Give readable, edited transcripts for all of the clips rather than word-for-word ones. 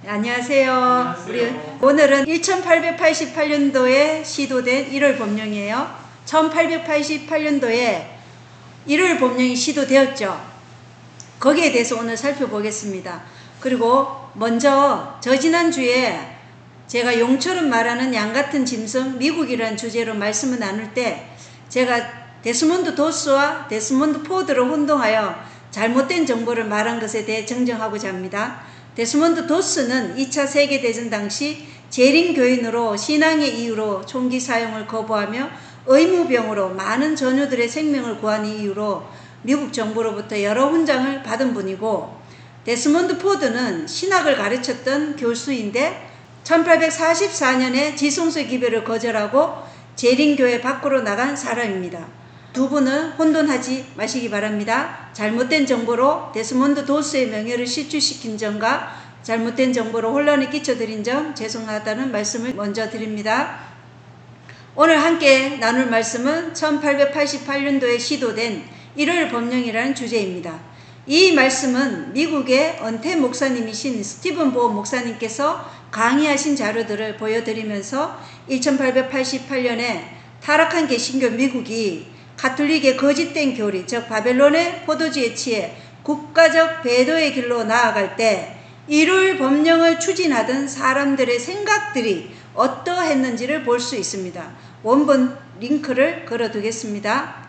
안녕하세요. 우리 오늘은 1888년도에 시도된 1월 법령이에요. 1888년도에 1월 법령이 시도되었죠. 거기에 대해서 오늘 살펴보겠습니다. 그리고 먼저 지난주에 제가 용처럼 말하는 양같은 짐승 미국이라는 주제로 말씀을 나눌 때 제가 데스몬드 도스와 데스몬드 포드를 혼동하여 잘못된 정보를 말한 것에 대해 정정하고자 합니다. 데스몬드 도스는 2차 세계대전 당시 재림 교인으로 신앙의 이유로 총기 사용을 거부하며 의무병으로 많은 전우들의 생명을 구한 이유로 미국 정부로부터 여러 훈장을 받은 분이고, 데스몬드 포드는 신학을 가르쳤던 교수인데 1844년에 지성소 기별을 거절하고 재림교회 밖으로 나간 사람입니다. 두 분은 혼돈하지 마시기 바랍니다. 잘못된 정보로 데스몬드 도스의 명예를 실추시킨 점과 잘못된 정보로 혼란을 끼쳐드린 점 죄송하다는 말씀을 먼저 드립니다. 오늘 함께 나눌 말씀은 1888년도에 시도된 1월 법령이라는 주제입니다. 이 말씀은 미국의 언태 목사님이신 스티븐 보 목사님께서 강의하신 자료들을 보여드리면서 1888년에 타락한 개신교 미국이 가톨릭의 거짓된 교리, 즉 바벨론의 포도주에 취해 국가적 배도의 길로 나아갈 때 1월 법령을 추진하던 사람들의 생각들이 어떠했는지를 볼 수 있습니다. 원본 링크를 걸어두겠습니다.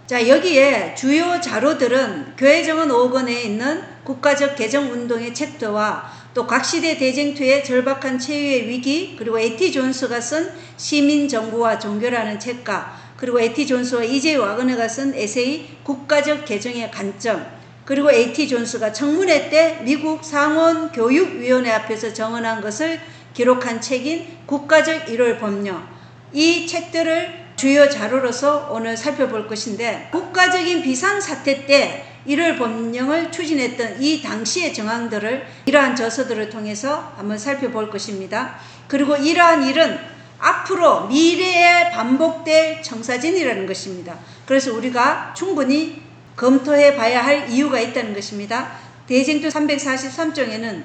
자, 여기에 주요 자료들은 교회정원 5권에 있는 국가적 개정운동의 챕터와 또 각 시대 대쟁투의 절박한 체유의 위기, 그리고 A.T. 존스가 쓴 시민정부와 종교라는 책과, 그리고 A.T. 존스와 E.J. 와그너가 쓴 에세이 국가적 개정의 관점, 그리고 A.T. 존스가 청문회 때 미국 상원교육위원회 앞에서 정언한 것을 기록한 책인 국가적 1월 법령, 이 책들을 주요 자료로서 오늘 살펴볼 것인데, 국가적인 비상사태 때 1월 법령을 추진했던 이 당시의 정황들을 이러한 저서들을 통해서 한번 살펴볼 것입니다. 그리고 이러한 일은 앞으로 미래에 반복될 청사진이라는 것입니다. 그래서 우리가 충분히 검토해 봐야 할 이유가 있다는 것입니다. 대쟁투 343종에는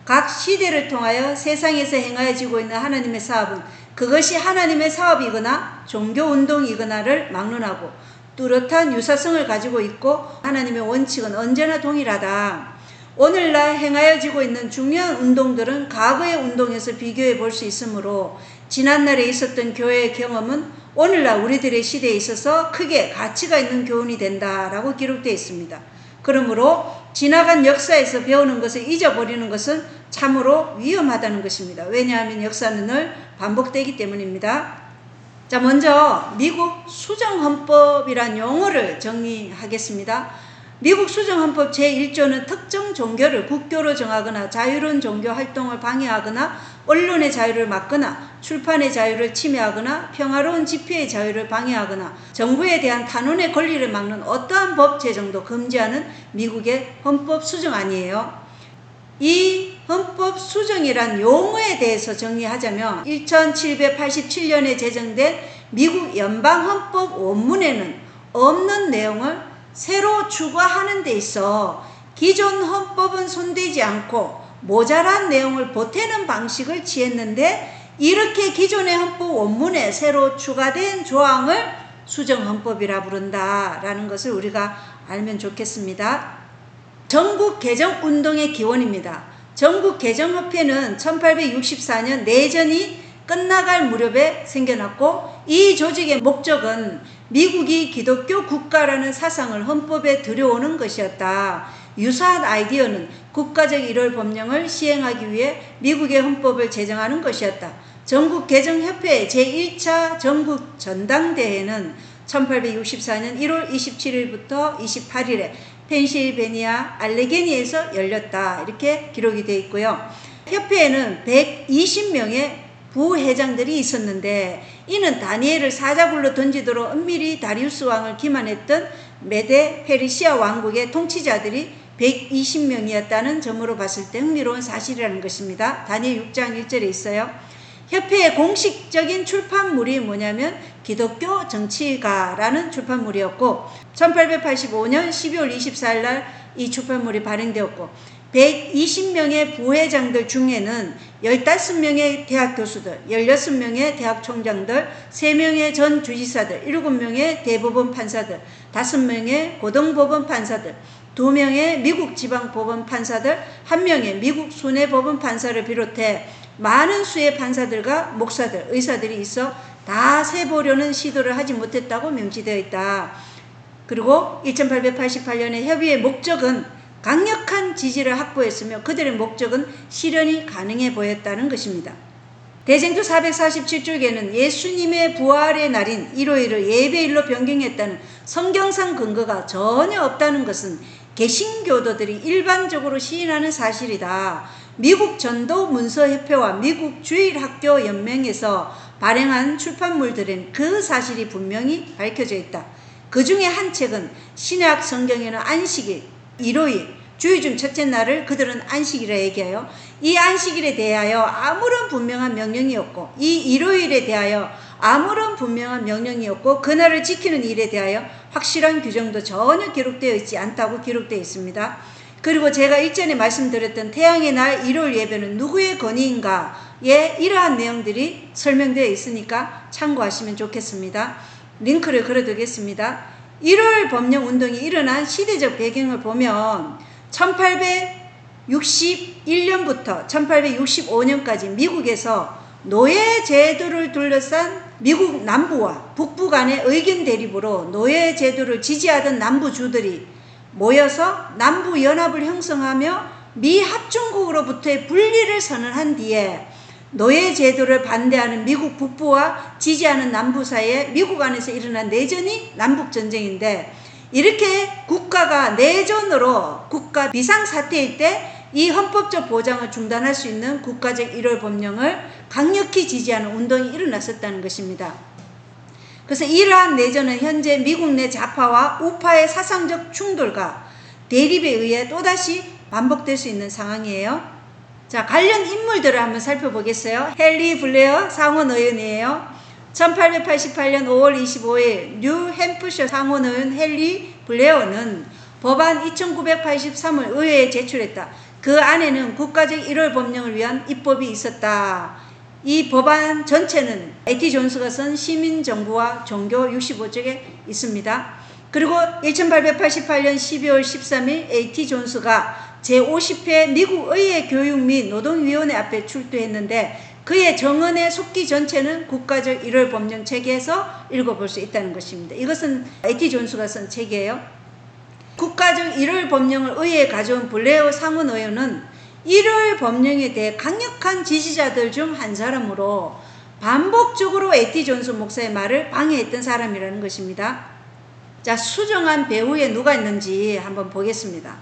각 시대를 통하여 세상에서 행하여지고 있는 하나님의 사업은 그것이 하나님의 사업이거나 종교운동이거나를 막론하고 뚜렷한 유사성을 가지고 있고 하나님의 원칙은 언제나 동일하다. 오늘날 행하여지고 있는 중요한 운동들은 과거의 운동에서 비교해 볼 수 있으므로 지난날에 있었던 교회의 경험은 오늘날 우리들의 시대에 있어서 크게 가치가 있는 교훈이 된다라고 기록되어 있습니다. 그러므로 지나간 역사에서 배우는 것을 잊어버리는 것은 참으로 위험하다는 것입니다. 왜냐하면 역사는 늘 반복되기 때문입니다. 자, 먼저 미국 수정헌법이란 용어를 정리하겠습니다. 미국 수정헌법 제1조는 특정 종교를 국교로 정하거나 자유로운 종교 활동을 방해하거나 언론의 자유를 막거나 출판의 자유를 침해하거나 평화로운 집회의 자유를 방해하거나 정부에 대한 탄원의 권리를 막는 어떠한 법 제정도 금지하는 미국의 헌법 수정안이에요. 이 헌법 수정이란 용어에 대해서 정리하자면 1787년에 제정된 미국 연방헌법 원문에는 없는 내용을 새로 추가하는 데 있어 기존 헌법은 손대지 않고 모자란 내용을 보태는 방식을 취했는데, 이렇게 기존의 헌법 원문에 새로 추가된 조항을 수정헌법이라 부른다라는 것을 우리가 알면 좋겠습니다. 전국개정운동의 기원입니다. 전국개정협회는 1864년 내전이 끝나갈 무렵에 생겨났고, 이 조직의 목적은 미국이 기독교 국가라는 사상을 헌법에 들여오는 것이었다. 유사한 아이디어는 국가적 1월 법령을 시행하기 위해 미국의 헌법을 제정하는 것이었다. 전국개정협회의 제1차 전국 전당대회는 1864년 1월 27일부터 28일에 펜실베니아 알레게니에서 열렸다. 이렇게 기록이 되어 있고요. 협회에는 120명의 부회장들이 있었는데, 이는 다니엘을 사자굴로 던지도록 은밀히 다리우스 왕을 기만했던 메데 페르시아 왕국의 통치자들이 120명이었다는 점으로 봤을 때 흥미로운 사실이라는 것입니다. 다니엘 6장 1절에 있어요. 협회의 공식적인 출판물이 뭐냐면 기독교 정치가라는 출판물이었고, 1885년 12월 24일 날 이 출판물이 발행되었고, 120명의 부회장들 중에는 15명의 대학 교수들, 16명의 대학 총장들, 3명의 전 주지사들, 7명의 대법원 판사들, 5명의 고등법원 판사들, 2명의 미국 지방법원 판사들, 1명의 미국 순회법원 판사를 비롯해 많은 수의 판사들과 목사들, 의사들이 있어 다 세보려는 시도를 하지 못했다고 명시되어 있다. 그리고 1888년의 협의의 목적은 강력한 지지를 확보했으며 그들의 목적은 실현이 가능해 보였다는 것입니다. 대쟁투 447쪽에는 예수님의 부활의 날인 일요일을 예배일로 변경했다는 성경상 근거가 전혀 없다는 것은 개신교도들이 일반적으로 시인하는 사실이다. 미국 전도문서협회와 미국 주일학교 연맹에서 발행한 출판물들은 그 사실이 분명히 밝혀져 있다. 그 중에 한 책은 신약 성경에는 안식일, 일요일, 주의 중 첫째 날을 그들은 안식일이라 얘기해요. 이 안식일에 대하여 아무런 분명한 명령이 없고 이 일요일에 대하여 아무런 분명한 명령이 없고 그날을 지키는 일에 대하여 확실한 규정도 전혀 기록되어 있지 않다고 기록되어 있습니다. 그리고 제가 일전에 말씀드렸던 태양의 날 일요일 예배는 누구의 건의인가에 이러한 내용들이 설명되어 있으니까 참고하시면 좋겠습니다. 링크를 걸어두겠습니다. 일요일 법령 운동이 일어난 시대적 배경을 보면 1861년부터 1865년까지 미국에서 노예 제도를 둘러싼 미국 남부와 북부 간의 의견 대립으로 노예 제도를 지지하던 남부주들이 모여서 남부연합을 형성하며 미합중국으로부터의 분리를 선언한 뒤에 노예 제도를 반대하는 미국 북부와 지지하는 남부 사이에 미국 안에서 일어난 내전이 남북전쟁인데, 이렇게 국가가 내전으로 국가 비상사태일 때 이 헌법적 보장을 중단할 수 있는 국가적 일월 법령을 강력히 지지하는 운동이 일어났었다는 것입니다. 그래서 이러한 내전은 현재 미국 내 좌파와 우파의 사상적 충돌과 대립에 의해 또다시 반복될 수 있는 상황이에요. 자, 관련 인물들을 한번 살펴보겠어요. 헨리 블레어 상원 의원이에요. 1888년 5월 25일 뉴햄프셔 상원 의원 헨리 블레어는 법안 2983을 의회에 제출했다. 그 안에는 국가적 일월 법령을 위한 입법이 있었다. 이 법안 전체는 A.T. 존스가 쓴 시민정부와 종교 65쪽에 있습니다. 그리고 1888년 12월 13일 A.T. 존스가 제50회 미국 의회 교육 및 노동위원회 앞에 출두했는데 그의 정언의 속기 전체는 국가적 일월 법령 체계에서 읽어볼 수 있다는 것입니다. 이것은 A.T. 존스가 쓴 책이에요. 국가적 일월 법령을 의회에 가져온 블레어 상원 의원은 일월 법령에 대해 강력한 지지자들 중 한 사람으로 반복적으로 A.T. 존스 목사의 말을 방해했던 사람이라는 것입니다. 자, 수정안 배후에 누가 있는지 한번 보겠습니다.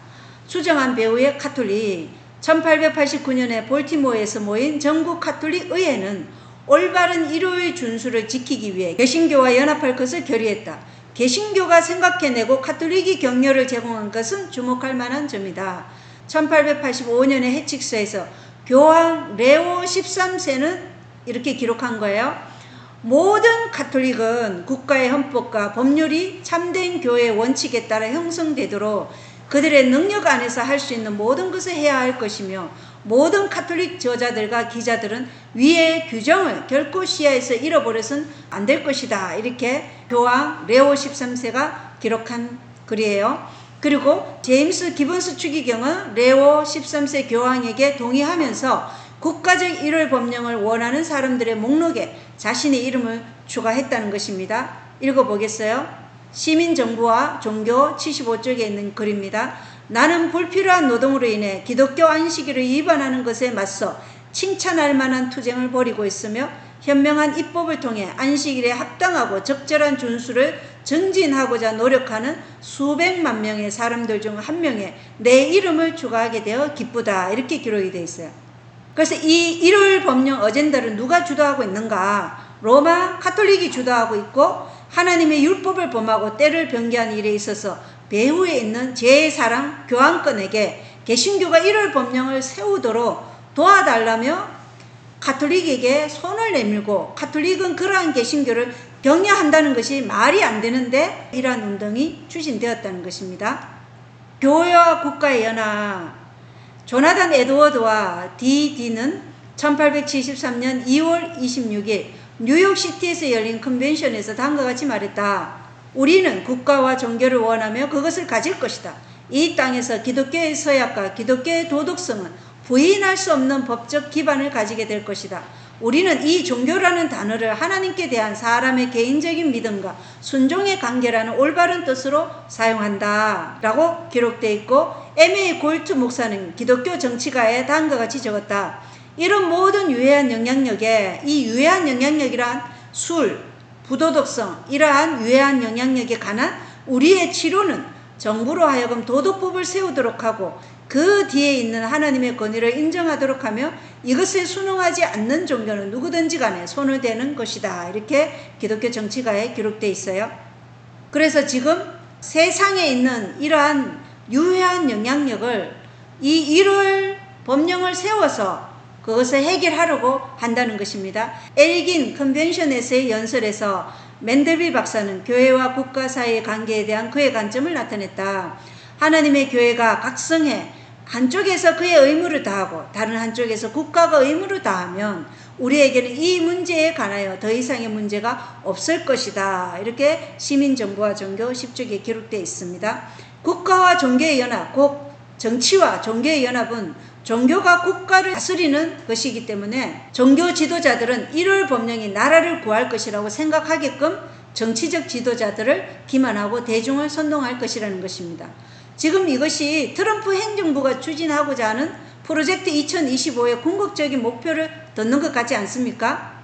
수정안 배후의 카톨릭. 1889년에 볼티모어에서 모인 전국 카톨릭 의회는 올바른 일요일 준수를 지키기 위해 개신교와 연합할 것을 결의했다. 개신교가 생각해내고 카톨릭이 격려를 제공한 것은 주목할 만한 점이다. 1885년에 해칙서에서 교황 레오 13세는 이렇게 기록한 거예요. 모든 카톨릭은 국가의 헌법과 법률이 참된 교회의 원칙에 따라 형성되도록 그들의 능력 안에서 할 수 있는 모든 것을 해야 할 것이며, 모든 카톨릭 저자들과 기자들은 위의 규정을 결코 시야에서 잃어버려서는 안 될 것이다. 이렇게 교황 레오 13세가 기록한 글이에요. 그리고 제임스 기본스 추기경은 레오 13세 교황에게 동의하면서 국가적 일월 법령을 원하는 사람들의 목록에 자신의 이름을 추가했다는 것입니다. 읽어보겠어요. 시민정부와 종교 75쪽에 있는 글입니다. 나는 불필요한 노동으로 인해 기독교 안식일을 위반하는 것에 맞서 칭찬할 만한 투쟁을 벌이고 있으며, 현명한 입법을 통해 안식일에 합당하고 적절한 준수를 증진하고자 노력하는 수백만 명의 사람들 중 한 명에 내 이름을 추가하게 되어 기쁘다. 이렇게 기록이 되어 있어요. 그래서 이 일월 법령 어젠다를 누가 주도하고 있는가? 로마 카톨릭이 주도하고 있고, 하나님의 율법을 범하고 때를 변개한 일에 있어서 배후에 있는 제4랑 교황권에게 개신교가 일월 법령을 세우도록 도와달라며 카톨릭에게 손을 내밀고, 카톨릭은 그러한 개신교를 격려한다는 것이 말이 안 되는데 이러한 운동이 추진되었다는 것입니다. 교회와 국가의 연합. 조나단 에드워드와 DD는 1873년 2월 26일 뉴욕시티에서 열린 컨벤션에서 다음과 같이 말했다. 우리는 국가와 종교를 원하며 그것을 가질 것이다. 이 땅에서 기독교의 서약과 기독교의 도덕성은 부인할 수 없는 법적 기반을 가지게 될 것이다. 우리는 이 종교라는 단어를 하나님께 대한 사람의 개인적인 믿음과 순종의 관계라는 올바른 뜻으로 사용한다 라고 기록되어 있고, M.A. 골트 목사는 기독교 정치가에 다음과 같이 적었다. 이런 모든 유해한 영향력에 이 유해한 영향력이란 술, 부도덕성, 이러한 유해한 영향력에 관한 우리의 치료는 정부로 하여금 도덕법을 세우도록 하고 그 뒤에 있는 하나님의 권위를 인정하도록 하며 이것에 순응하지 않는 종교는 누구든지 간에 손을 대는 것이다. 이렇게 기독교 정치가에 기록되어 있어요. 그래서 지금 세상에 있는 이러한 유해한 영향력을 이 1월 법령을 세워서 그것을 해결하려고 한다는 것입니다. 엘긴 컨벤션에서의 연설에서 맨델빌 박사는 교회와 국가 사이의 관계에 대한 그의 관점을 나타냈다. 하나님의 교회가 각성해 한쪽에서 그의 의무를 다하고 다른 한쪽에서 국가가 의무를 다하면 우리에게는 이 문제에 관하여 더 이상의 문제가 없을 것이다. 이렇게 시민정부와 종교 10쪽에 기록되어 있습니다. 국가와 종교의 연합, 곧 정치와 종교의 연합은 종교가 국가를 다스리는 것이기 때문에 종교 지도자들은 1월 법령이 나라를 구할 것이라고 생각하게끔 정치적 지도자들을 기만하고 대중을 선동할 것이라는 것입니다. 지금 이것이 트럼프 행정부가 추진하고자 하는 프로젝트 2025의 궁극적인 목표를 뒀는 것 같지 않습니까?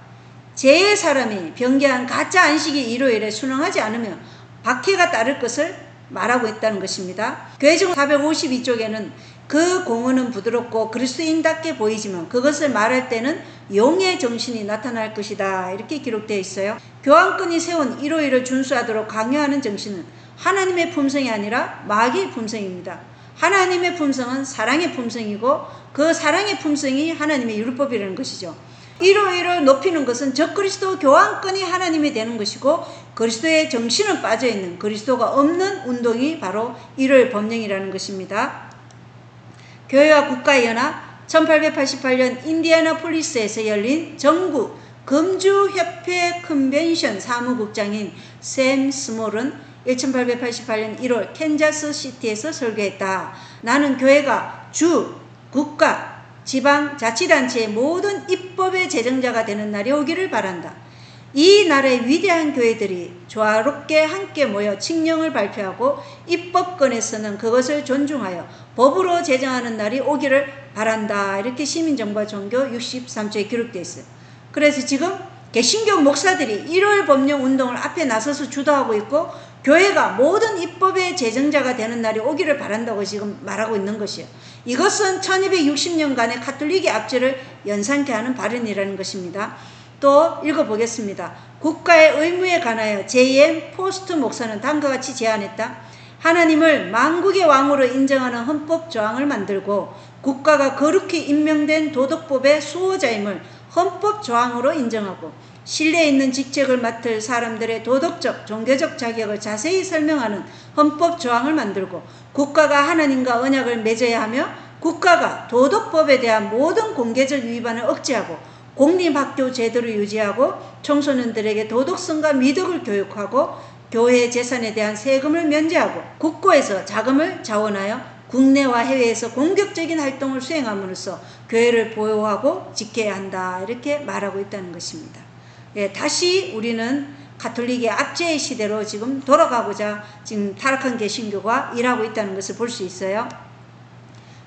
제 사람이 변개한 가짜 안식일 일요일에 순응하지 않으면 박해가 따를 것을 말하고 있다는 것입니다. 교회종 452쪽에는 그 공언은 부드럽고 그리스도인답게 보이지만 그것을 말할 때는 용의 정신이 나타날 것이다. 이렇게 기록되어 있어요. 교황권이 세운 일요일을 준수하도록 강요하는 정신은 하나님의 품성이 아니라 마귀의 품성입니다. 하나님의 품성은 사랑의 품성이고 그 사랑의 품성이 하나님의 율법이라는 것이죠. 일요일을 높이는 것은 적그리스도 교황권이 하나님이 되는 것이고 그리스도의 정신은 빠져있는 그리스도가 없는 운동이 바로 일요일 법령이라는 것입니다. 교회와 국가의 연합 1888년 인디애나폴리스에서 열린 정부 금주협회 컨벤션 사무국장인 샘 스몰은 1888년 1월 캔자스 시티에서 설교했다. 나는 교회가 주, 국가, 지방, 자치단체의 모든 입법의 제정자가 되는 날이 오기를 바란다. 이 나라의 위대한 교회들이 조화롭게 함께 모여 칙령을 발표하고 입법권에서는 그것을 존중하여 법으로 제정하는 날이 오기를 바란다. 이렇게 시민정부와 종교 63조에 기록되어 있어요. 그래서 지금 개신교 목사들이 1월 법령 운동을 앞에 나서서 주도하고 있고 교회가 모든 입법의 제정자가 되는 날이 오기를 바란다고 지금 말하고 있는 것이에요. 이것은 1260년간의 가톨릭의 압제를 연상케 하는 발언이라는 것입니다. 또 읽어보겠습니다. 국가의 의무에 관하여 J.M. 포스트 목사는 다음과 같이 제안했다. 하나님을 만국의 왕으로 인정하는 헌법 조항을 만들고 국가가 거룩히 임명된 도덕법의 수호자임을 헌법 조항으로 인정하고 신뢰 있는 직책을 맡을 사람들의 도덕적, 종교적 자격을 자세히 설명하는 헌법 조항을 만들고 국가가 하나님과 언약을 맺어야 하며 국가가 도덕법에 대한 모든 공개적 위반을 억제하고 공립학교 제도를 유지하고 청소년들에게 도덕성과 미덕을 교육하고 교회 재산에 대한 세금을 면제하고 국고에서 자금을 자원하여 국내와 해외에서 공격적인 활동을 수행함으로써 교회를 보호하고 지켜야 한다. 이렇게 말하고 있다는 것입니다. 예, 다시 우리는 가톨릭의 압제의 시대로 지금 돌아가고자 지금 타락한 개신교가 일하고 있다는 것을 볼 수 있어요.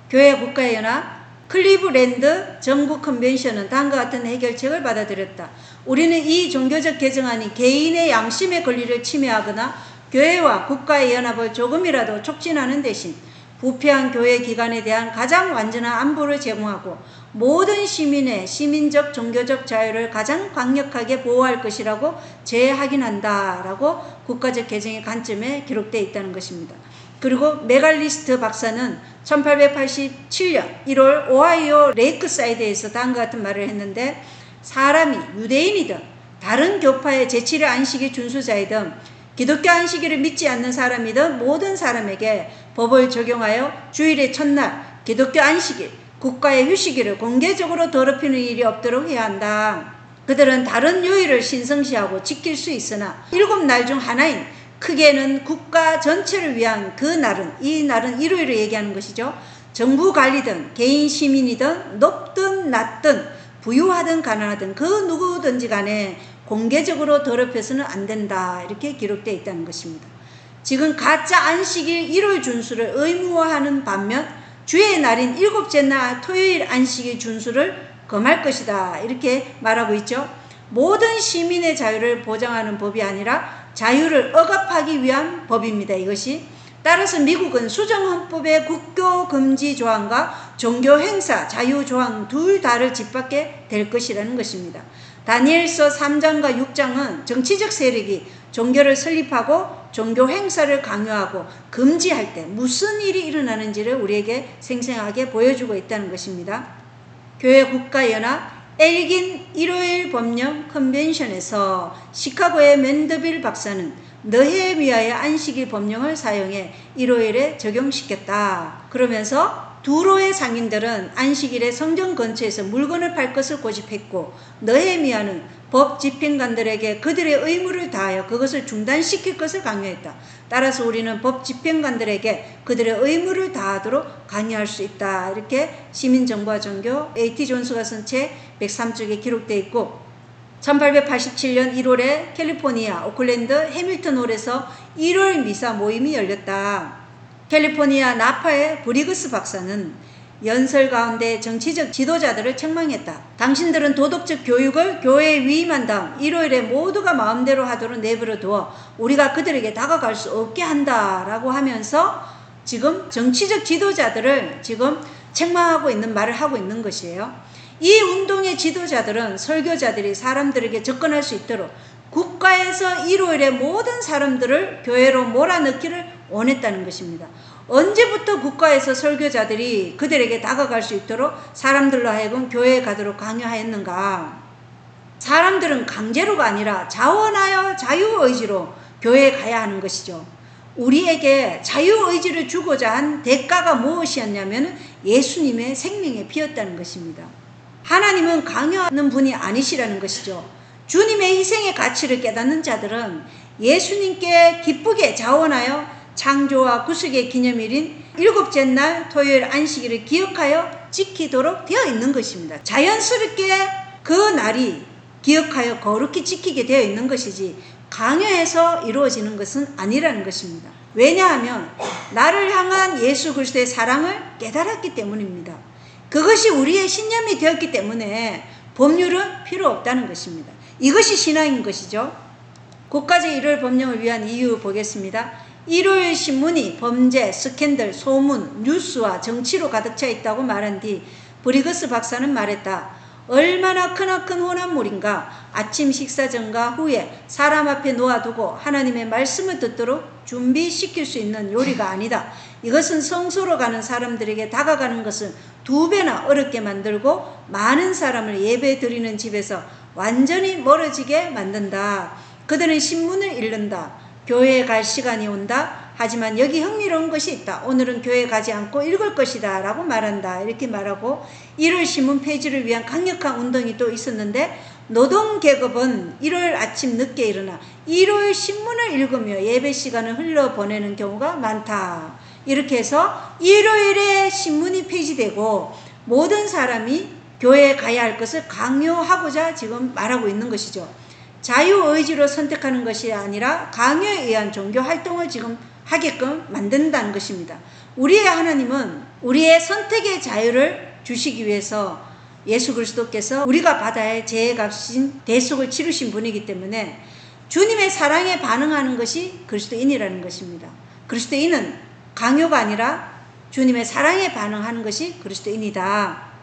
교회 국가의 연합 클리브랜드 정부 컨벤션은 다음과 같은 해결책을 받아들였다. 우리는 이 종교적 개정안이 개인의 양심의 권리를 침해하거나 교회와 국가의 연합을 조금이라도 촉진하는 대신 부패한 교회 기관에 대한 가장 완전한 안보를 제공하고 모든 시민의 시민적 종교적 자유를 가장 강력하게 보호할 것이라고 제하긴한다라고 국가적 개정의 관점에 기록되어 있다는 것입니다. 그리고 메갈리스트 박사는 1887년 1월 오하이오 레이크사이드에서 다음과 같은 말을 했는데 사람이 유대인이든 다른 교파의 제7일 안식일 준수자이든 기독교 안식일을 믿지 않는 사람이든 모든 사람에게 법을 적용하여 주일의 첫날 기독교 안식일, 국가의 휴식일을 공개적으로 더럽히는 일이 없도록 해야 한다. 그들은 다른 요일을 신성시하고 지킬 수 있으나 7날 중 하나인 크게는 국가 전체를 위한 그 날은, 이 날은 일요일을 얘기하는 것이죠. 정부 관리든 개인 시민이든 높든 낮든 부유하든 가난하든 그 누구든지 간에 공개적으로 더럽혀서는 안 된다. 이렇게 기록되어 있다는 것입니다. 지금 가짜 안식일 일요일 준수를 의무화하는 반면 주의 날인 7째 날 토요일 안식일 준수를 금할 것이다. 이렇게 말하고 있죠. 모든 시민의 자유를 보장하는 법이 아니라 자유를 억압하기 위한 법입니다. 이것이. 따라서 미국은 수정헌법의 국교 금지 조항과 종교 행사 자유 조항 둘 다를 짓밟게 될 것이라는 것입니다. 다니엘서 3장과 6장은 정치적 세력이 종교를 설립하고 종교 행사를 강요하고 금지할 때 무슨 일이 일어나는지를 우리에게 생생하게 보여주고 있다는 것입니다. 교회 국가연합 엘긴 일요일 법령 컨벤션에서 시카고의 맨더빌 박사는 느헤미야의 안식일 법령을 사용해 일요일에 적용시켰다. 그러면서 두로의 상인들은 안식일에 성전 근처에서 물건을 팔 것을 고집했고 느헤미야는 법 집행관들에게 그들의 의무를 다하여 그것을 중단시킬 것을 강요했다. 따라서 우리는 법 집행관들에게 그들의 의무를 다하도록 강요할 수 있다. 이렇게 시민정부와 종교 A.T. 존스가 쓴 책 103쪽에 기록되어 있고 1887년 1월에 캘리포니아 오클랜드 해밀턴홀에서 일요일 미사 모임이 열렸다. 캘리포니아 나파의 브리그스 박사는 연설 가운데 정치적 지도자들을 책망했다. 당신들은 도덕적 교육을 교회에 위임한 다음 일요일에 모두가 마음대로 하도록 내버려 두어 우리가 그들에게 다가갈 수 없게 한다라고 하면서 지금 정치적 지도자들을 지금 책망하고 있는 말을 하고 있는 것이에요. 이 운동의 지도자들은 설교자들이 사람들에게 접근할 수 있도록 국가에서 일요일에 모든 사람들을 교회로 몰아넣기를 원했다는 것입니다. 언제부터 국가에서 설교자들이 그들에게 다가갈 수 있도록 사람들로 하여금 교회에 가도록 강요하였는가? 사람들은 강제로가 아니라 자원하여 자유의지로 교회에 가야 하는 것이죠. 우리에게 자유의지를 주고자 한 대가가 무엇이었냐면 예수님의 생명의 피였다는 것입니다. 하나님은 강요하는 분이 아니시라는 것이죠. 주님의 희생의 가치를 깨닫는 자들은 예수님께 기쁘게 자원하여 창조와 구속의 기념일인 7째 날 토요일 안식일을 기억하여 지키도록 되어 있는 것입니다. 자연스럽게 그 날이 기억하여 거룩히 지키게 되어 있는 것이지 강요해서 이루어지는 것은 아니라는 것입니다. 왜냐하면 나를 향한 예수 그리스도의 사랑을 깨달았기 때문입니다. 그것이 우리의 신념이 되었기 때문에 법률은 필요 없다는 것입니다. 이것이 신앙인 것이죠. 국가적 일요일 법령을 위한 이유 보겠습니다. 일요일 신문이 범죄, 스캔들, 소문, 뉴스와 정치로 가득 차 있다고 말한 뒤 브리그스 박사는 말했다. 얼마나 크나큰 혼합물인가. 아침 식사 전과 후에 사람 앞에 놓아두고 하나님의 말씀을 듣도록 준비시킬 수 있는 요리가 아니다. 이것은 성소로 가는 사람들에게 다가가는 것을 2배나 어렵게 만들고 많은 사람을 예배 드리는 집에서 완전히 멀어지게 만든다. 그들은 신문을 읽는다. 교회에 갈 시간이 온다. 하지만 여기 흥미로운 것이 있다. 오늘은 교회에 가지 않고 읽을 것이다 라고 말한다. 이렇게 말하고 일요일 신문 폐지를 위한 강력한 운동이 또 있었는데 노동계급은 일요일 아침 늦게 일어나 일요일 신문을 읽으며 예배 시간을 흘려보내는 경우가 많다. 이렇게 해서 일요일에 신문이 폐지되고 모든 사람이 교회에 가야 할 것을 강요하고자 지금 말하고 있는 것이죠. 자유의지로 선택하는 것이 아니라 강요에 의한 종교 활동을 지금 하게끔 만든다는 것입니다. 우리의 하나님은 우리의 선택의 자유를 주시기 위해서 예수 그리스도께서 우리가 받아야 할 죄의 값인 대속을 치르신 분이기 때문에 주님의 사랑에 반응하는 것이 그리스도인이라는 것입니다. 그리스도인은 강요가 아니라 주님의 사랑에 반응하는 것이 그리스도인이다.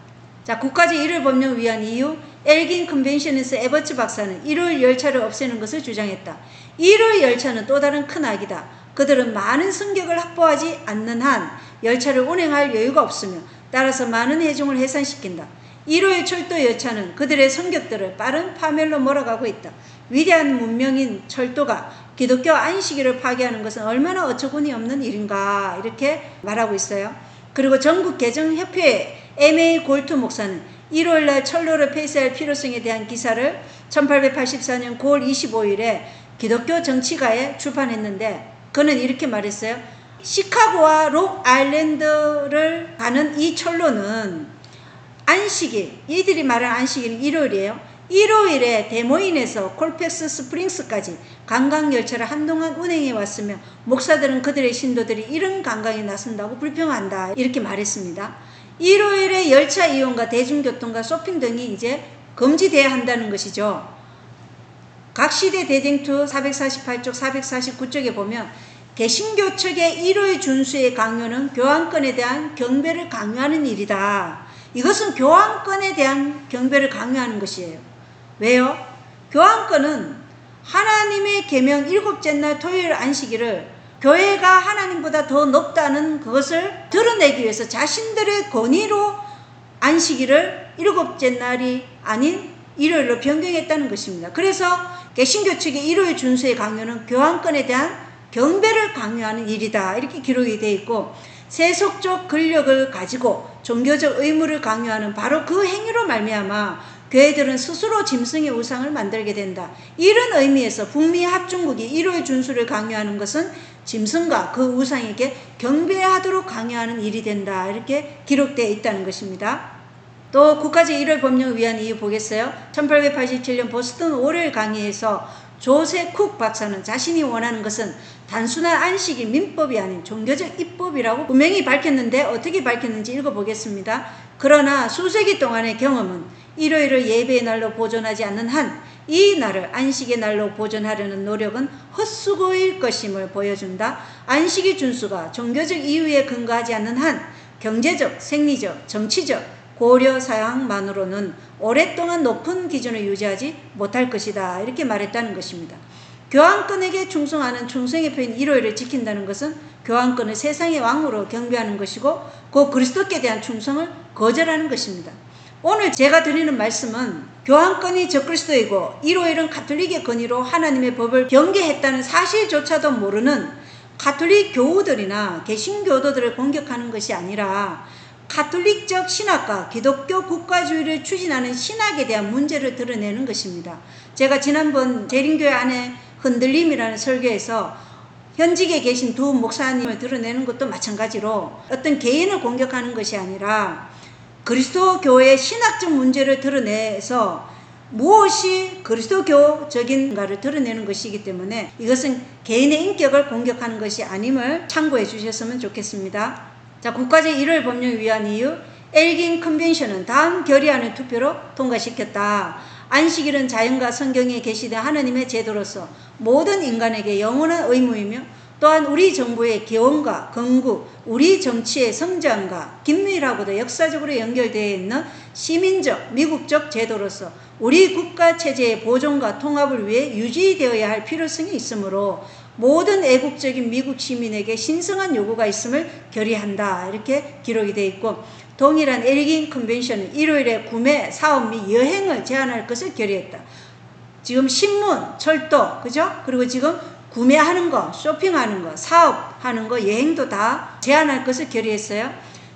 자, 국가적 일요일 법령을 위한 이유. 엘긴 컨벤션에서 에버츠 박사는 일요일 열차를 없애는 것을 주장했다. 일요일 열차는 또 다른 큰 악이다. 그들은 많은 승객을 확보하지 않는 한 열차를 운행할 여유가 없으며 따라서 많은 해중을 해산시킨다. 일요일 철도 열차는 그들의 승객들을 빠른 파멸로 몰아가고 있다. 위대한 문명인 철도가 기독교 안식일을 파괴하는 것은 얼마나 어처구니 없는 일인가 이렇게 말하고 있어요. 그리고 전국개정협회 MA 골투 목사는 1월날 철로를 폐쇄할 필요성에 대한 기사를 1884년 9월 25일에 기독교 정치가에 출판했는데 그는 이렇게 말했어요. 시카고와 록아일랜드를 가는 이 철로는 안식일, 이들이 말하는 안식일은 일요일이에요. 일요일에 데모인에서 콜펙스 스프링스까지 관광열차를 한동안 운행해 왔으며 목사들은 그들의 신도들이 이런 관광에 나선다고 불평한다 이렇게 말했습니다. 일요일에 열차 이용과 대중교통과 쇼핑 등이 이제 금지돼야 한다는 것이죠. 각 시대 대쟁투 448쪽 449쪽에 보면 개신교 측의 일요일 준수의 강요는 교황권에 대한 경배를 강요하는 일이다. 이것은 교황권에 대한 경배를 강요하는 것이에요. 왜요? 교황권은 하나님의 계명 일곱째 날 토요일 안식일을 교회가 하나님보다 더 높다는 그것을 드러내기 위해서 자신들의 권위로 안식일을 일곱째 날이 아닌 일요일로 변경했다는 것입니다. 그래서 개신교 측의 일요일 준수의 강요는 교황권에 대한 경배를 강요하는 일이다 이렇게 기록이 되어 있고, 세속적 권력을 가지고 종교적 의무를 강요하는 바로 그 행위로 말미암아 교회들은 스스로 짐승의 우상을 만들게 된다. 이런 의미에서 북미 합중국이 일요일 준수를 강요하는 것은 짐승과 그 우상에게 경배하도록 강요하는 일이 된다 이렇게 기록되어 있다는 것입니다. 또 국가적 일요일 법령을 위한 이유 보겠어요. 1887년 보스턴 월요일 강의에서 조세 쿡 박사는 자신이 원하는 것은 단순한 안식일 민법이 아닌 종교적 입법이라고 분명히 밝혔는데 어떻게 밝혔는지 읽어보겠습니다. 그러나 수세기 동안의 경험은 일요일을 예배의 날로 보존하지 않는 한 이 날을 안식의 날로 보존하려는 노력은 헛수고일 것임을 보여준다. 안식일 준수가 종교적 이유에 근거하지 않는 한 경제적, 생리적, 정치적 고려 사항만으로는 오랫동안 높은 기준을 유지하지 못할 것이다 이렇게 말했다는 것입니다. 교황권에게 충성하는 충성의 표인 일요일을 지킨다는 것은 교황권을 세상의 왕으로 경배하는 것이고 그 그리스도께 대한 충성을 거절하는 것입니다. 오늘 제가 드리는 말씀은 교황권이 적그리스도이고 일요일은 가톨릭의 권위로 하나님의 법을 경계했다는 사실조차도 모르는 가톨릭 교우들이나 개신교도들을 공격하는 것이 아니라 가톨릭적 신학과 기독교 국가주의를 추진하는 신학에 대한 문제를 드러내는 것입니다. 제가 지난번 재림교회 안에 흔들림이라는 설교에서 현직에 계신 두 목사님을 드러내는 것도 마찬가지로 어떤 개인을 공격하는 것이 아니라 그리스도 교회의 신학적 문제를 드러내서 무엇이 그리스도교적인가를 드러내는 것이기 때문에 이것은 개인의 인격을 공격하는 것이 아님을 참고해 주셨으면 좋겠습니다. 자, 국가적 일요일 법령을 위한 이유, 엘긴 컨벤션은 다음 결의안을 투표로 통과시켰다. 안식일은 자연과 성경에 계시된 하나님의 제도로서 모든 인간에게 영원한 의무이며 또한 우리 정부의 개원과 건국, 우리 정치의 성장과 긴밀하고도 역사적으로 연결되어 있는 시민적, 미국적 제도로서 우리 국가 체제의 보존과 통합을 위해 유지되어야 할 필요성이 있으므로 모든 애국적인 미국 시민에게 신성한 요구가 있음을 결의한다 이렇게 기록이 되어 있고, 동일한 엘긴 컨벤션은 일요일에 구매, 사업 및 여행을 제한할 것을 결의했다. 지금 신문, 철도, 그죠? 그리고 지금 구매하는 거, 쇼핑하는 거, 사업하는 거, 여행도 다 제한할 것을 결의했어요.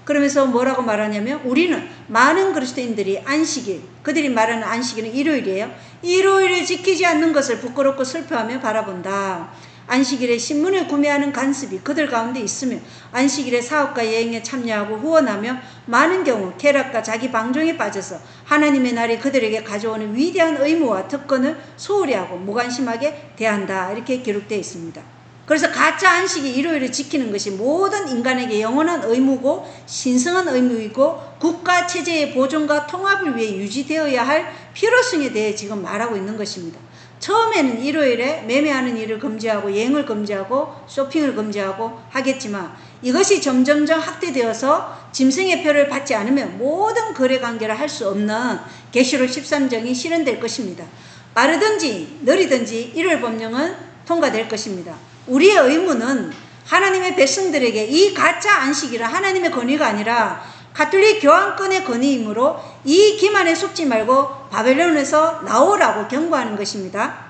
그러면서 뭐라고 말하냐면 우리는 많은 그리스도인들이 안식일, 그들이 말하는 안식일은 일요일이에요. 일요일을 지키지 않는 것을 부끄럽고 슬퍼하며 바라본다. 안식일에 신문을 구매하는 간섭이 그들 가운데 있으며 안식일에 사업과 여행에 참여하고 후원하며 많은 경우 쾌락과 자기 방종에 빠져서 하나님의 날이 그들에게 가져오는 위대한 의무와 특권을 소홀히 하고 무관심하게 대한다 이렇게 기록되어 있습니다. 그래서 가짜 안식이 일요일을 지키는 것이 모든 인간에게 영원한 의무고 신성한 의무이고 국가 체제의 보존과 통합을 위해 유지되어야 할 필요성에 대해 지금 말하고 있는 것입니다. 처음에는 일요일에 매매하는 일을 금지하고 여행을 금지하고 쇼핑을 금지하고 하겠지만 이것이 점점점 확대되어서 짐승의 표를 받지 않으면 모든 거래 관계를 할 수 없는 계시록 13정이 실현될 것입니다. 빠르든지 느리든지 일요일 법령은 통과될 것입니다. 우리의 의무는 하나님의 백성들에게 이 가짜 안식일은 하나님의 권위가 아니라 가톨릭 교황권의 권위이므로 이 기만에 속지 말고 바벨론에서 나오라고 경고하는 것입니다.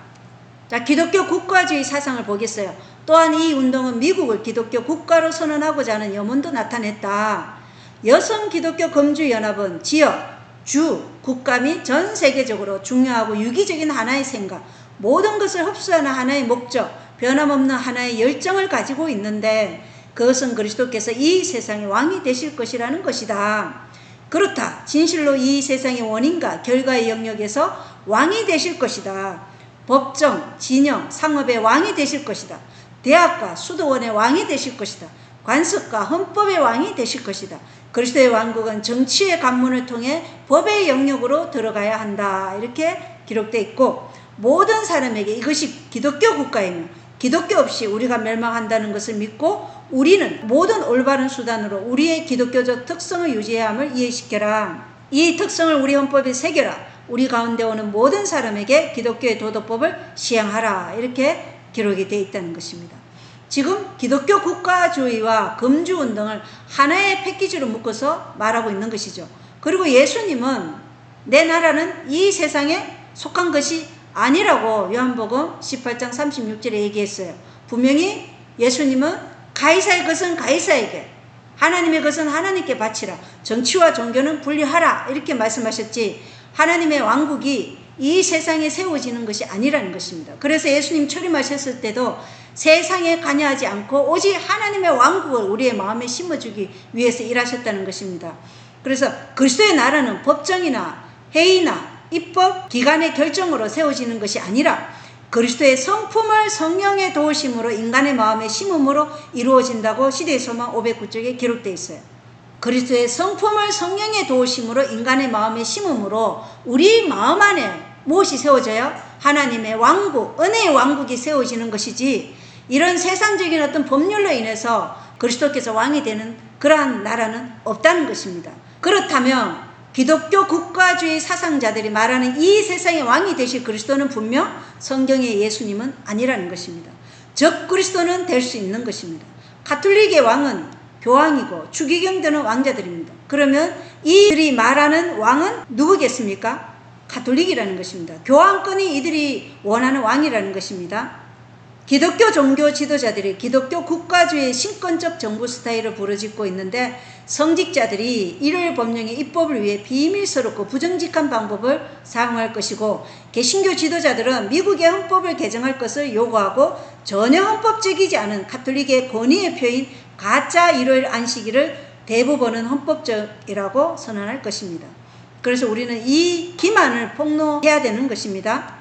자, 기독교 국가주의 사상을 보겠어요. 또한 이 운동은 미국을 기독교 국가로 선언하고자 하는 염원도 나타냈다. 여성 기독교 금주연합은 지역, 주, 국가 및 전 세계적으로 중요하고 유기적인 하나의 생각, 모든 것을 흡수하는 하나의 목적, 변함없는 하나의 열정을 가지고 있는데 그것은 그리스도께서 이 세상의 왕이 되실 것이라는 것이다. 그렇다. 진실로 이 세상의 원인과 결과의 영역에서 왕이 되실 것이다. 법정, 진영, 상업의 왕이 되실 것이다. 대학과 수도원의 왕이 되실 것이다. 관습과 헌법의 왕이 되실 것이다. 그리스도의 왕국은 정치의 관문을 통해 법의 영역으로 들어가야 한다. 이렇게 기록되어 있고 모든 사람에게 이것이 기독교 국가이며 기독교 없이 우리가 멸망한다는 것을 믿고 우리는 모든 올바른 수단으로 우리의 기독교적 특성을 유지해야 함을 이해시켜라. 이 특성을 우리 헌법에 새겨라. 우리 가운데 오는 모든 사람에게 기독교의 도덕법을 시행하라. 이렇게 기록이 되어 있다는 것입니다. 지금 기독교 국가주의와 금주운동을 하나의 패키지로 묶어서 말하고 있는 것이죠. 그리고 예수님은 내 나라는 이 세상에 속한 것이 아니라고 요한복음 18장 36절에 얘기했어요. 분명히 예수님은 가이사의 것은 가이사에게, 하나님의 것은 하나님께 바치라. 정치와 종교는 분리하라. 이렇게 말씀하셨지 하나님의 왕국이 이 세상에 세워지는 것이 아니라는 것입니다. 그래서 예수님 초림하셨을 때도 세상에 관여하지 않고 오직 하나님의 왕국을 우리의 마음에 심어주기 위해서 일하셨다는 것입니다. 그래서 그리스도의 나라는 법정이나 회의나 입법 기관의 결정으로 세워지는 것이 아니라 그리스도의 성품을 성령의 도우심으로 인간의 마음에 심음으로 이루어진다고 시대의 소망 509쪽에 기록되어 있어요. 그리스도의 성품을 성령의 도우심으로 인간의 마음에 심음으로 우리 마음 안에 무엇이 세워져요? 하나님의 왕국, 은혜의 왕국이 세워지는 것이지 이런 세상적인 어떤 법률로 인해서 그리스도께서 왕이 되는 그러한 나라는 없다는 것입니다. 그렇다면 기독교 국가주의 사상자들이 말하는 이 세상의 왕이 되실 그리스도는 분명 성경의 예수님은 아니라는 것입니다. 적 그리스도는 될 수 있는 것입니다. 가톨릭의 왕은 교황이고 추기경들은 왕자들입니다. 그러면 이들이 말하는 왕은 누구겠습니까? 가톨릭이라는 것입니다. 교황권이 이들이 원하는 왕이라는 것입니다. 기독교 종교 지도자들이 기독교 국가주의 신권적 정부 스타일을 부르짖고 있는데 성직자들이 이를 법령의 입법을 위해 비밀스럽고 부정직한 방법을 사용할 것이고 개신교 지도자들은 미국의 헌법을 개정할 것을 요구하고 전혀 헌법적이지 않은 가톨릭의 권위의 표인 가짜 일요일 안식일을 대부분은 헌법적이라고 선언할 것입니다. 그래서 우리는 이 기만을 폭로해야 되는 것입니다.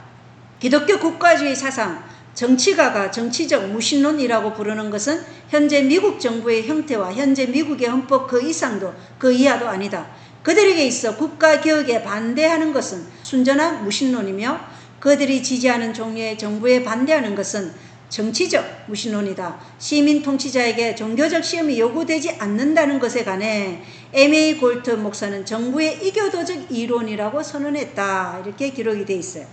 기독교 국가주의 사상, 정치가가 정치적 무신론이라고 부르는 것은 현재 미국 정부의 형태와 현재 미국의 헌법 그 이상도 그 이하도 아니다. 그들에게 있어 국가개혁에 반대하는 것은 순전한 무신론이며 그들이 지지하는 종류의 정부에 반대하는 것은 정치적 무신론이다. 시민 통치자에게 종교적 시험이 요구되지 않는다는 것에 관해 M.A. 골트 목사는 정부의 이교도적 이론이라고 선언했다. 이렇게 기록이 되어 있어요.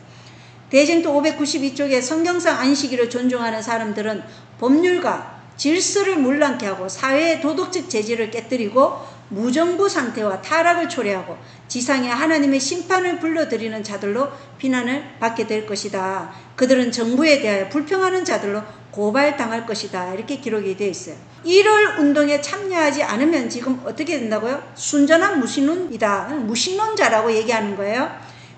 대쟁도 592쪽에 성경상 안식일을 존중하는 사람들은 법률과 질서를 문란케 하고 사회의 도덕적 재질을 깨뜨리고 무정부 상태와 타락을 초래하고 지상에 하나님의 심판을 불러들이는 자들로 비난을 받게 될 것이다. 그들은 정부에 대하여 불평하는 자들로 고발당할 것이다. 이렇게 기록이 되어 있어요. 1월 운동에 참여하지 않으면 지금 어떻게 된다고요? 순전한 무신론이다. 무신론자라고 얘기하는 거예요.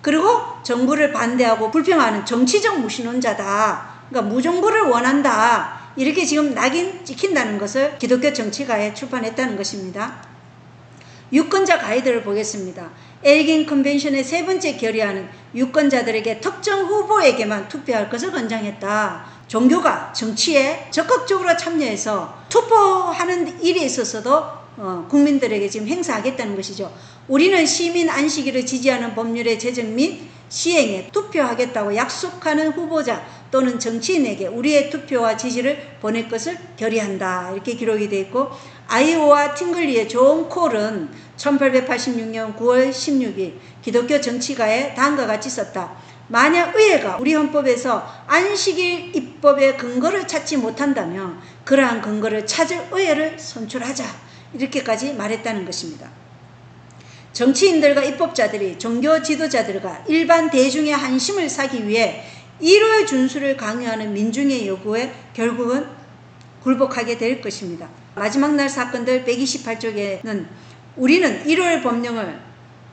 그리고 정부를 반대하고 불평하는 정치적 무신론자다. 그러니까 무정부를 원한다. 이렇게 지금 낙인 찍힌다는 것을 기독교 정치가에 출판했다는 것입니다. 유권자 가이드를 보겠습니다. 엘긴 컨벤션의 세 번째 결의안은 유권자들에게 특정 후보에게만 투표할 것을 권장했다. 종교가 정치에 적극적으로 참여해서 투표하는 일에 있어서도 국민들에게 지금 행사하겠다는 것이죠. 우리는 시민 안식일을 지지하는 법률의 제정 및 시행에 투표하겠다고 약속하는 후보자 또는 정치인에게 우리의 투표와 지지를 보낼 것을 결의한다. 이렇게 기록이 되어 있고 아이오와 팅글리의 존 콜은 1886년 9월 16일 기독교 정치가에 다음과 같이 썼다. 만약 의회가 우리 헌법에서 안식일 입법의 근거를 찾지 못한다면 그러한 근거를 찾을 의회를 선출하자. 이렇게까지 말했다는 것입니다. 정치인들과 입법자들이 종교 지도자들과 일반 대중의 한심을 사기 위해 일요일 준수를 강요하는 민중의 요구에 결국은 굴복하게 될 것입니다. 마지막 날 사건들 128쪽에는 우리는 1월 법령을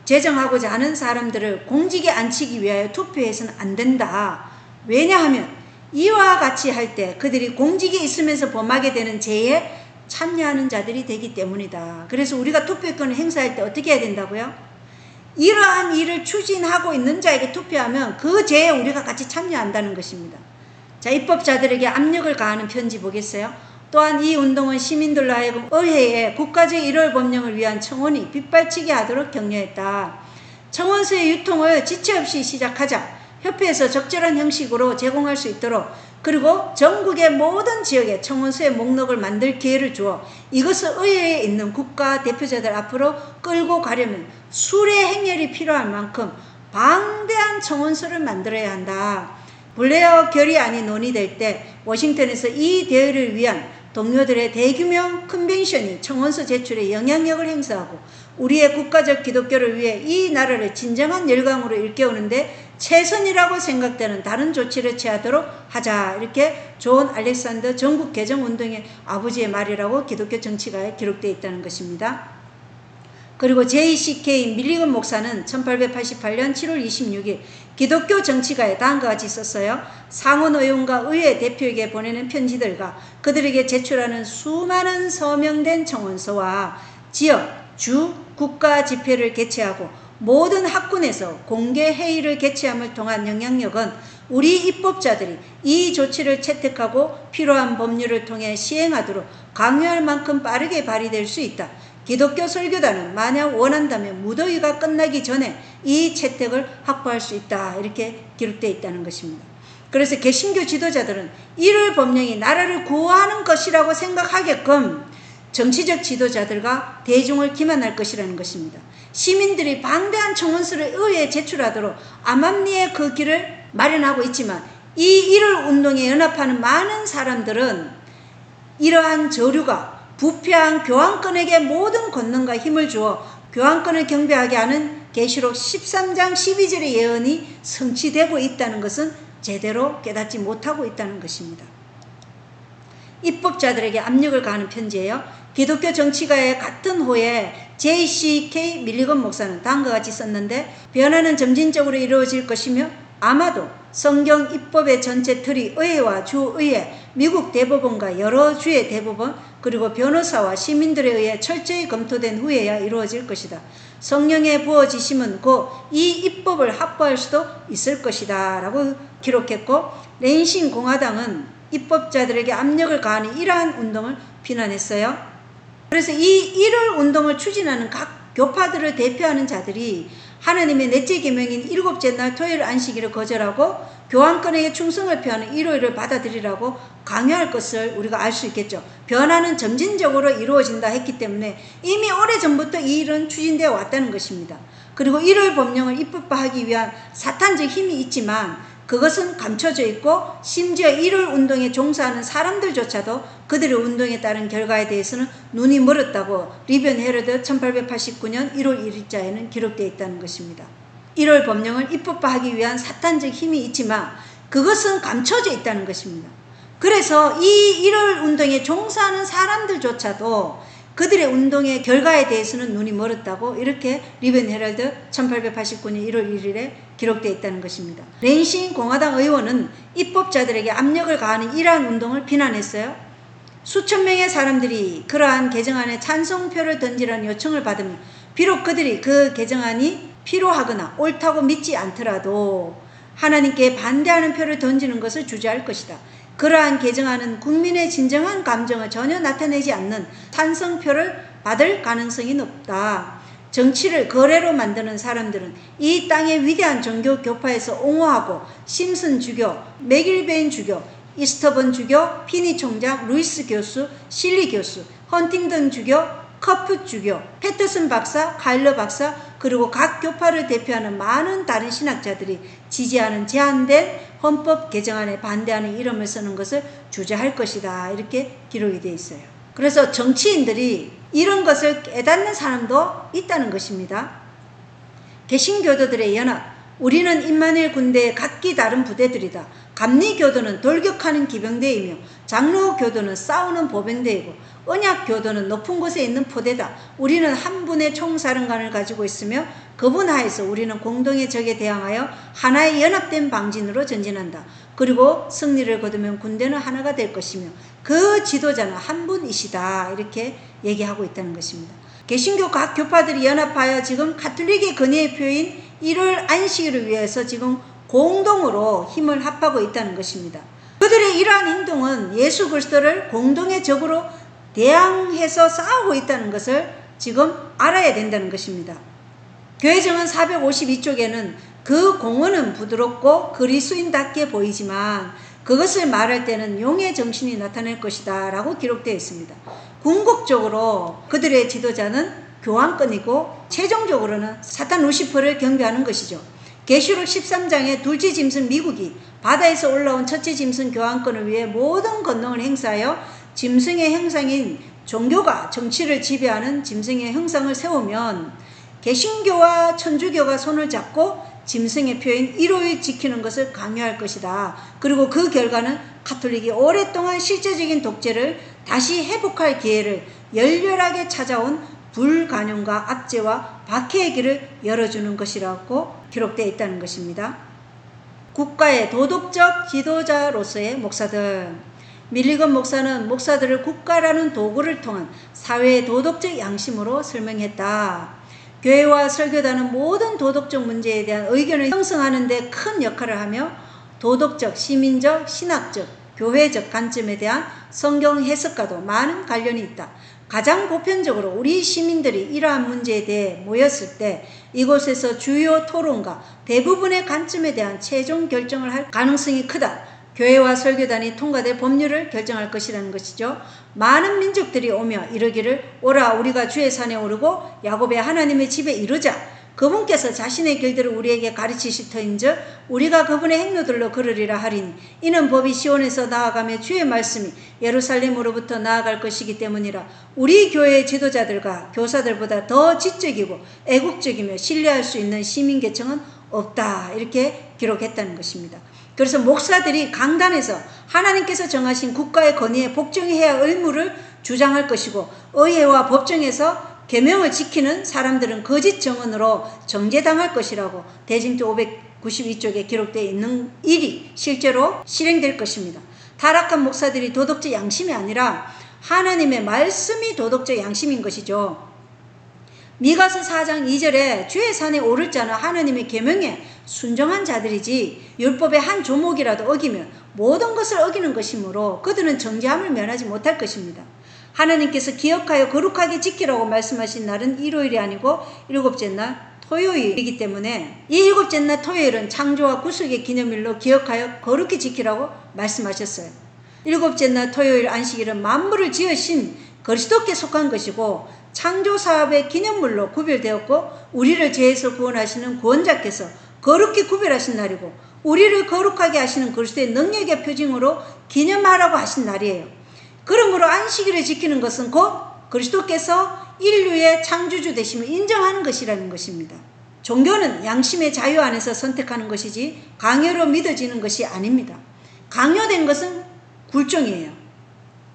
제정하고자 하는 사람들을 공직에 앉히기 위하여 투표해서는 안 된다. 왜냐하면 이와 같이 할 때 그들이 공직에 있으면서 범하게 되는 죄에 참여하는 자들이 되기 때문이다. 그래서 우리가 투표권을 행사할 때 어떻게 해야 된다고요? 이러한 일을 추진하고 있는 자에게 투표하면 그 죄에 우리가 같이 참여한다는 것입니다. 자, 입법자들에게 압력을 가하는 편지 보겠어요? 또한 이 운동은 시민들로 하여금 의회에 국가적 1월 법령을 위한 청원이 빗발치게 하도록 격려했다. 청원서의 유통을 지체 없이 시작하자. 협회에서 적절한 형식으로 제공할 수 있도록, 그리고 전국의 모든 지역에 청원서의 목록을 만들 기회를 주어 이것을 의회에 있는 국가 대표자들 앞으로 끌고 가려면 수레 행렬이 필요할 만큼 방대한 청원서를 만들어야 한다. 블레어 결의안이 논의될 때 워싱턴에서 이 대회를 위한 동료들의 대규모 컨벤션이 청원서 제출에 영향력을 행사하고 우리의 국가적 기독교를 위해 이 나라를 진정한 열강으로 일깨우는데 최선이라고 생각되는 다른 조치를 취하도록 하자. 이렇게 존 알렉산더 전국 개정운동의 아버지의 말이라고 기독교 정치가에 기록되어 있다는 것입니다. 그리고 J.C.K. 밀리건 목사는 1888년 7월 26일 기독교 정치가에 다음과 같이 썼어요. 상원 의원과 의회 대표에게 보내는 편지들과 그들에게 제출하는 수많은 서명된 청원서와 지역, 주, 국가 집회를 개최하고 모든 학군에서 공개 회의를 개최함을 통한 영향력은 우리 입법자들이 이 조치를 채택하고 필요한 법률을 통해 시행하도록 강요할 만큼 빠르게 발휘될 수 있다. 기독교 설교단은 만약 원한다면 무더위가 끝나기 전에 이 채택을 확보할 수 있다. 이렇게 기록되어 있다는 것입니다. 그래서 개신교 지도자들은 1월 법령이 나라를 구하는 것이라고 생각하게끔 정치적 지도자들과 대중을 기만할 것이라는 것입니다. 시민들이 방대한 청원서를 의회에 제출하도록 암암리에 그 길을 마련하고 있지만 이 1월 운동에 연합하는 많은 사람들은 이러한 저류가 부패한 교황권에게 모든 권능과 힘을 주어 교황권을 경배하게 하는 계시록 13장 12절의 예언이 성취되고 있다는 것은 제대로 깨닫지 못하고 있다는 것입니다. 입법자들에게 압력을 가하는 편지예요. 기독교 정치가의 같은 호에 J.C.K. 밀리건 목사는 다음과 같이 썼는데, 변화는 점진적으로 이루어질 것이며 아마도 성경 입법의 전체 틀이 의회와 주의회, 미국 대법원과 여러 주의 대법원, 그리고 변호사와 시민들에 의해 철저히 검토된 후에야 이루어질 것이다. 성령의 부어지심은 곧 이 입법을 확보할 수도 있을 것이다 라고 기록했고, 랜신 공화당은 입법자들에게 압력을 가하는 이러한 운동을 비난했어요. 그래서 이 1월 운동을 추진하는 각 교파들을 대표하는 자들이 하나님의 넷째 계명인 일곱째 날 토요일 안식일을 거절하고 교황권에게 충성을 표하는 일요일을 받아들이라고 강요할 것을 우리가 알 수 있겠죠. 변화는 점진적으로 이루어진다 했기 때문에 이미 오래전부터 이 일은 추진되어 왔다는 것입니다. 그리고 1월 법령을 입법화하기 위한 사탄적 힘이 있지만 그것은 감춰져 있고, 심지어 1월 운동에 종사하는 사람들조차도 그들의 운동에 따른 결과에 대해서는 눈이 멀었다고 리변 헤럴드 1889년 1월 1일자에는 기록되어 있다는 것입니다. 1월 법령을 입법화하기 위한 사탄적 힘이 있지만 그것은 감춰져 있다는 것입니다. 그래서 이 1월 운동에 종사하는 사람들조차도 그들의 운동의 결과에 대해서는 눈이 멀었다고 이렇게 리변 헤럴드 1889년 1월 1일에 기록되어 있다는 것입니다. 랜신 공화당 의원은 입법자들에게 압력을 가하는 이러한 운동을 비난했어요. 수천 명의 사람들이 그러한 개정안에 찬성표를 던지라는 요청을 받으면 비록 그들이 그 개정안이 필요하거나 옳다고 믿지 않더라도 하나님께 반대하는 표를 던지는 것을 주저할 것이다. 그러한 개정안은 국민의 진정한 감정을 전혀 나타내지 않는 찬성표를 받을 가능성이 높다. 정치를 거래로 만드는 사람들은 이 땅의 위대한 종교 교파에서 옹호하고 심슨 주교, 맥일베인 주교, 이스터번 주교, 피니 총장, 루이스 교수, 실리 교수, 헌팅턴 주교, 커프 주교, 패터슨 박사, 카일러 박사, 그리고 각 교파를 대표하는 많은 다른 신학자들이 지지하는 제한된 헌법 개정안에 반대하는 이름을 쓰는 것을 주저할 것이다. 이렇게 기록이 되어 있어요. 그래서 정치인들이 이런 것을 깨닫는 사람도 있다는 것입니다. 개신교도들의 연합, 우리는 임마누엘 군대의 각기 다른 부대들이다. 감리교도는 돌격하는 기병대이며 장로교도는 싸우는 보병대이고 언약교도는 높은 곳에 있는 포대다. 우리는 한 분의 총사령관을 가지고 있으며 그분 하에서 우리는 공동의 적에 대항하여 하나의 연합된 방진으로 전진한다. 그리고 승리를 거두면 군대는 하나가 될 것이며 그 지도자는 한 분이시다. 이렇게 얘기하고 있다는 것입니다. 개신교 각 교파들이 연합하여 지금 가톨릭의 건의의 표인 1월 안식일을 위해서 지금 공동으로 힘을 합하고 있다는 것입니다. 그들의 이러한 행동은 예수 그리스도를 공동의 적으로 대항해서 싸우고 있다는 것을 지금 알아야 된다는 것입니다. 교회정은 452쪽에는 그 공언은 부드럽고 그리스도인답게 보이지만 그것을 말할 때는 용의 정신이 나타날 것이다 라고 기록되어 있습니다. 궁극적으로 그들의 지도자는 교황권이고 최종적으로는 사탄 루시퍼를 경배하는 것이죠. 계시록 13장의 둘째 짐승 미국이 바다에서 올라온 첫째 짐승 교황권을 위해 모든 권능을 행사하여 짐승의 형상인 종교가 정치를 지배하는 짐승의 형상을 세우면 개신교와 천주교가 손을 잡고 짐승의 표인 일요일 지키는 것을 강요할 것이다. 그리고 그 결과는 가톨릭이 오랫동안 실제적인 독재를 다시 회복할 기회를 열렬하게 찾아온 불간용과 압제와 박해의 길을 열어주는 것이라고 기록되어 있다는 것입니다. 국가의 도덕적 지도자로서의 목사들. 밀리건 목사는 목사들을 국가라는 도구를 통한 사회의 도덕적 양심으로 설명했다. 교회와 설교단은 모든 도덕적 문제에 대한 의견을 형성하는 데 큰 역할을 하며 도덕적, 시민적, 신학적, 교회적 관점에 대한 성경 해석과도 많은 관련이 있다. 가장 보편적으로 우리 시민들이 이러한 문제에 대해 모였을 때 이곳에서 주요 토론과 대부분의 관점에 대한 최종 결정을 할 가능성이 크다. 교회와 설교단이 통과될 법률을 결정할 것이라는 것이죠. 많은 민족들이 오며 이르기를 오라 우리가 주의 산에 오르고 야곱의 하나님의 집에 이르자. 그분께서 자신의 길들을 우리에게 가르치실 터인즉 우리가 그분의 행로들로 걸으리라 하리니 이는 법이 시온에서 나아가며 주의 말씀이 예루살렘으로부터 나아갈 것이기 때문이라. 우리 교회의 지도자들과 교사들보다 더 지적이고 애국적이며 신뢰할 수 있는 시민계층은 없다. 이렇게 기록했다는 것입니다. 그래서 목사들이 강단에서 하나님께서 정하신 국가의 건의에 복종해야 할 의무를 주장할 것이고 의회와 법정에서 계명을 지키는 사람들은 거짓 정언으로 정죄당할 것이라고 대징조 592쪽에 기록되어 있는 일이 실제로 실행될 것입니다. 타락한 목사들이 도덕적 양심이 아니라 하나님의 말씀이 도덕적 양심인 것이죠. 미가서 4장 2절에 주의 산에 오를 자는 하나님의 계명에 순종한 자들이지 율법의 한 조목이라도 어기면 모든 것을 어기는 것이므로 그들은 정죄함을 면하지 못할 것입니다. 하나님께서 기억하여 거룩하게 지키라고 말씀하신 날은 일요일이 아니고 일곱째 날 토요일이기 때문에 이 일곱째 날 토요일은 창조와 구속의 기념일로 기억하여 거룩히 지키라고 말씀하셨어요. 일곱째 날 토요일 안식일은 만물을 지으신 그리스도께 속한 것이고 창조 사업의 기념물로 구별되었고 우리를 죄에서 구원하시는 구원자께서 거룩히 구별하신 날이고 우리를 거룩하게 하시는 그리스도의 능력의 표징으로 기념하라고 하신 날이에요. 그러므로 안식일을 지키는 것은 곧 그리스도께서 인류의 창조주 되심을 인정하는 것이라는 것입니다. 종교는 양심의 자유 안에서 선택하는 것이지 강요로 믿어지는 것이 아닙니다. 강요된 것은 굴종이에요.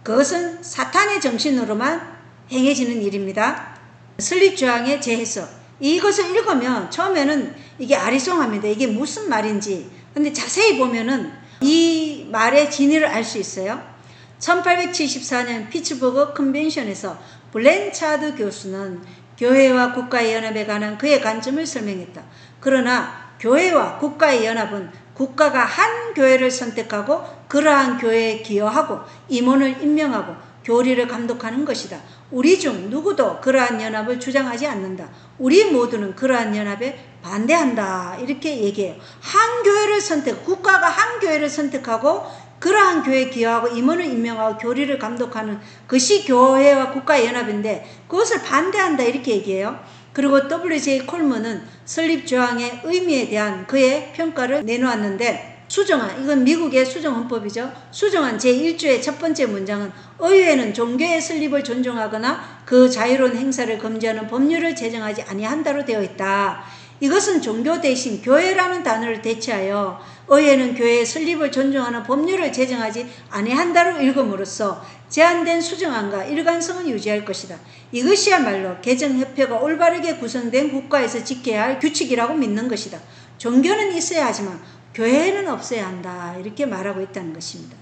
그것은 사탄의 정신으로만 행해지는 일입니다. 설립조항의 재해석. 이것을 읽으면 처음에는 이게 아리송합니다. 이게 무슨 말인지. 근데 자세히 보면은 이 말의 진위를 알 수 있어요. 1874년 피츠버그 컨벤션에서 블렌차드 교수는 교회와 국가의 연합에 관한 그의 관점을 설명했다. 그러나 교회와 국가의 연합은 국가가 한 교회를 선택하고 그러한 교회에 기여하고 임원을 임명하고 교리를 감독하는 것이다. 우리 중 누구도 그러한 연합을 주장하지 않는다. 우리 모두는 그러한 연합에 반대한다. 이렇게 얘기해요. 한 교회를 국가가 한 교회를 선택하고 그러한 교회에 기여하고 임원을 임명하고 교리를 감독하는 것이 교회와 국가의 연합인데 그것을 반대한다. 이렇게 얘기해요. 그리고 W.J. 콜먼은 설립조항의 의미에 대한 그의 평가를 내놓았는데 수정안, 이건 미국의 수정헌법이죠. 수정안 제1조의 첫 번째 문장은 의회는 종교의 설립을 존중하거나 그 자유로운 행사를 금지하는 법률을 제정하지 아니한다로 되어 있다. 이것은 종교 대신 교회라는 단어를 대체하여 의회는 교회의 설립을 존중하는 법률을 제정하지 아니한다로 읽음으로써 제한된 수정안과 일관성을 유지할 것이다. 이것이야말로 개정협회가 올바르게 구성된 국가에서 지켜야 할 규칙이라고 믿는 것이다. 종교는 있어야 하지만 교회는 없어야 한다. 이렇게 말하고 있다는 것입니다.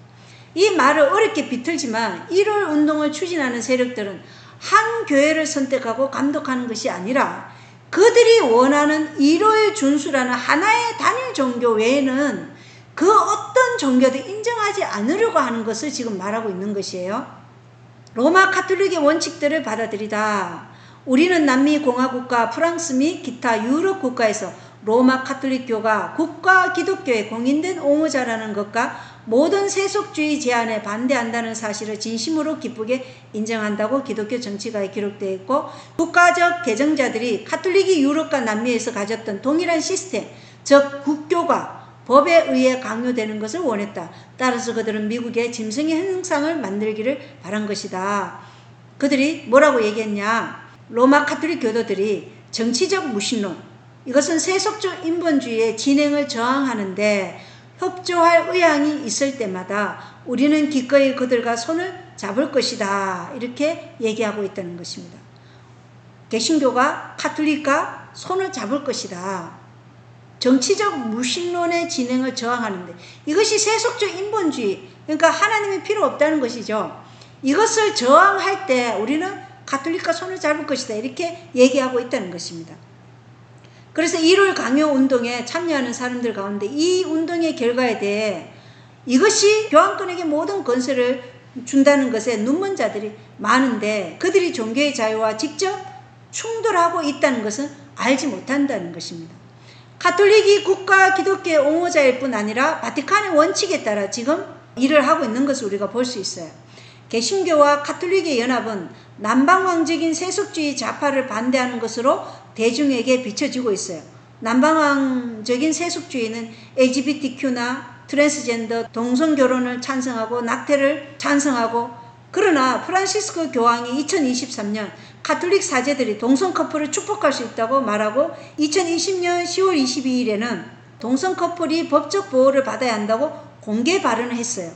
이 말을 어렵게 비틀지만 1월 운동을 추진하는 세력들은 한 교회를 선택하고 감독하는 것이 아니라 그들이 원하는 1월 준수라는 하나의 단일 종교 외에는 그 어떤 종교도 인정하지 않으려고 하는 것을 지금 말하고 있는 것이에요. 로마 가톨릭의 원칙들을 받아들이다. 우리는 남미 공화국과 프랑스 및 기타 유럽 국가에서 로마 가톨릭교가 국가 기독교의 공인된 옹호자라는 것과 모든 세속주의 제한에 반대한다는 사실을 진심으로 기쁘게 인정한다고 기독교 정치가에 기록되어 있고, 국가적 개정자들이 가톨릭이 유럽과 남미에서 가졌던 동일한 시스템, 즉 국교가 법에 의해 강요되는 것을 원했다. 따라서 그들은 미국의 짐승의 형상을 만들기를 바란 것이다. 그들이 뭐라고 얘기했냐? 로마 가톨릭 교도들이 정치적 무신론, 이것은 세속적 인본주의의 진행을 저항하는데 협조할 의향이 있을 때마다 우리는 기꺼이 그들과 손을 잡을 것이다. 이렇게 얘기하고 있다는 것입니다. 개신교가 가톨릭과 손을 잡을 것이다. 정치적 무신론의 진행을 저항하는데, 이것이 세속적 인본주의, 그러니까 하나님이 필요 없다는 것이죠. 이것을 저항할 때 우리는 가톨릭과 손을 잡을 것이다. 이렇게 얘기하고 있다는 것입니다. 그래서 1월 강요 운동에 참여하는 사람들 가운데 이 운동의 결과에 대해 이것이 교황권에게 모든 권세를 준다는 것에 눈먼 자들이 많은데, 그들이 종교의 자유와 직접 충돌하고 있다는 것은 알지 못한다는 것입니다. 가톨릭이 국가 기독교의 옹호자일 뿐 아니라 바티칸의 원칙에 따라 지금 일을 하고 있는 것을 우리가 볼 수 있어요. 개신교와 가톨릭의 연합은 남방왕적인 세속주의 좌파를 반대하는 것으로 대중에게 비춰지고 있어요. 남방왕적인 세속주의는 LGBTQ나 트랜스젠더, 동성결혼을 찬성하고 낙태를 찬성하고, 그러나 프란시스코 교황이 2023년 가톨릭 사제들이 동성 커플을 축복할 수 있다고 말하고 2020년 10월 22일에는 동성 커플이 법적 보호를 받아야 한다고 공개 발언을 했어요.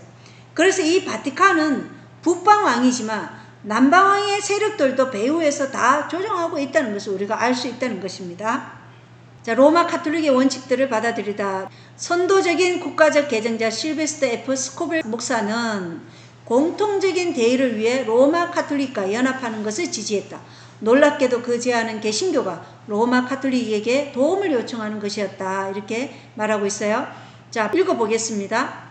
그래서 이 바티칸은 북방왕이지만 남방왕의 세력들도 배후에서 다 조정하고 있다는 것을 우리가 알 수 있다는 것입니다. 자, 로마 가톨릭의 원칙들을 받아들이다. 선도적인 국가적 개정자 실베스터 F. 스코벨 목사는 공통적인 대의를 위해 로마 가톨릭과 연합하는 것을 지지했다. 놀랍게도 그 제안은 개신교가 로마 가톨릭에게 도움을 요청하는 것이었다. 이렇게 말하고 있어요. 자, 읽어보겠습니다.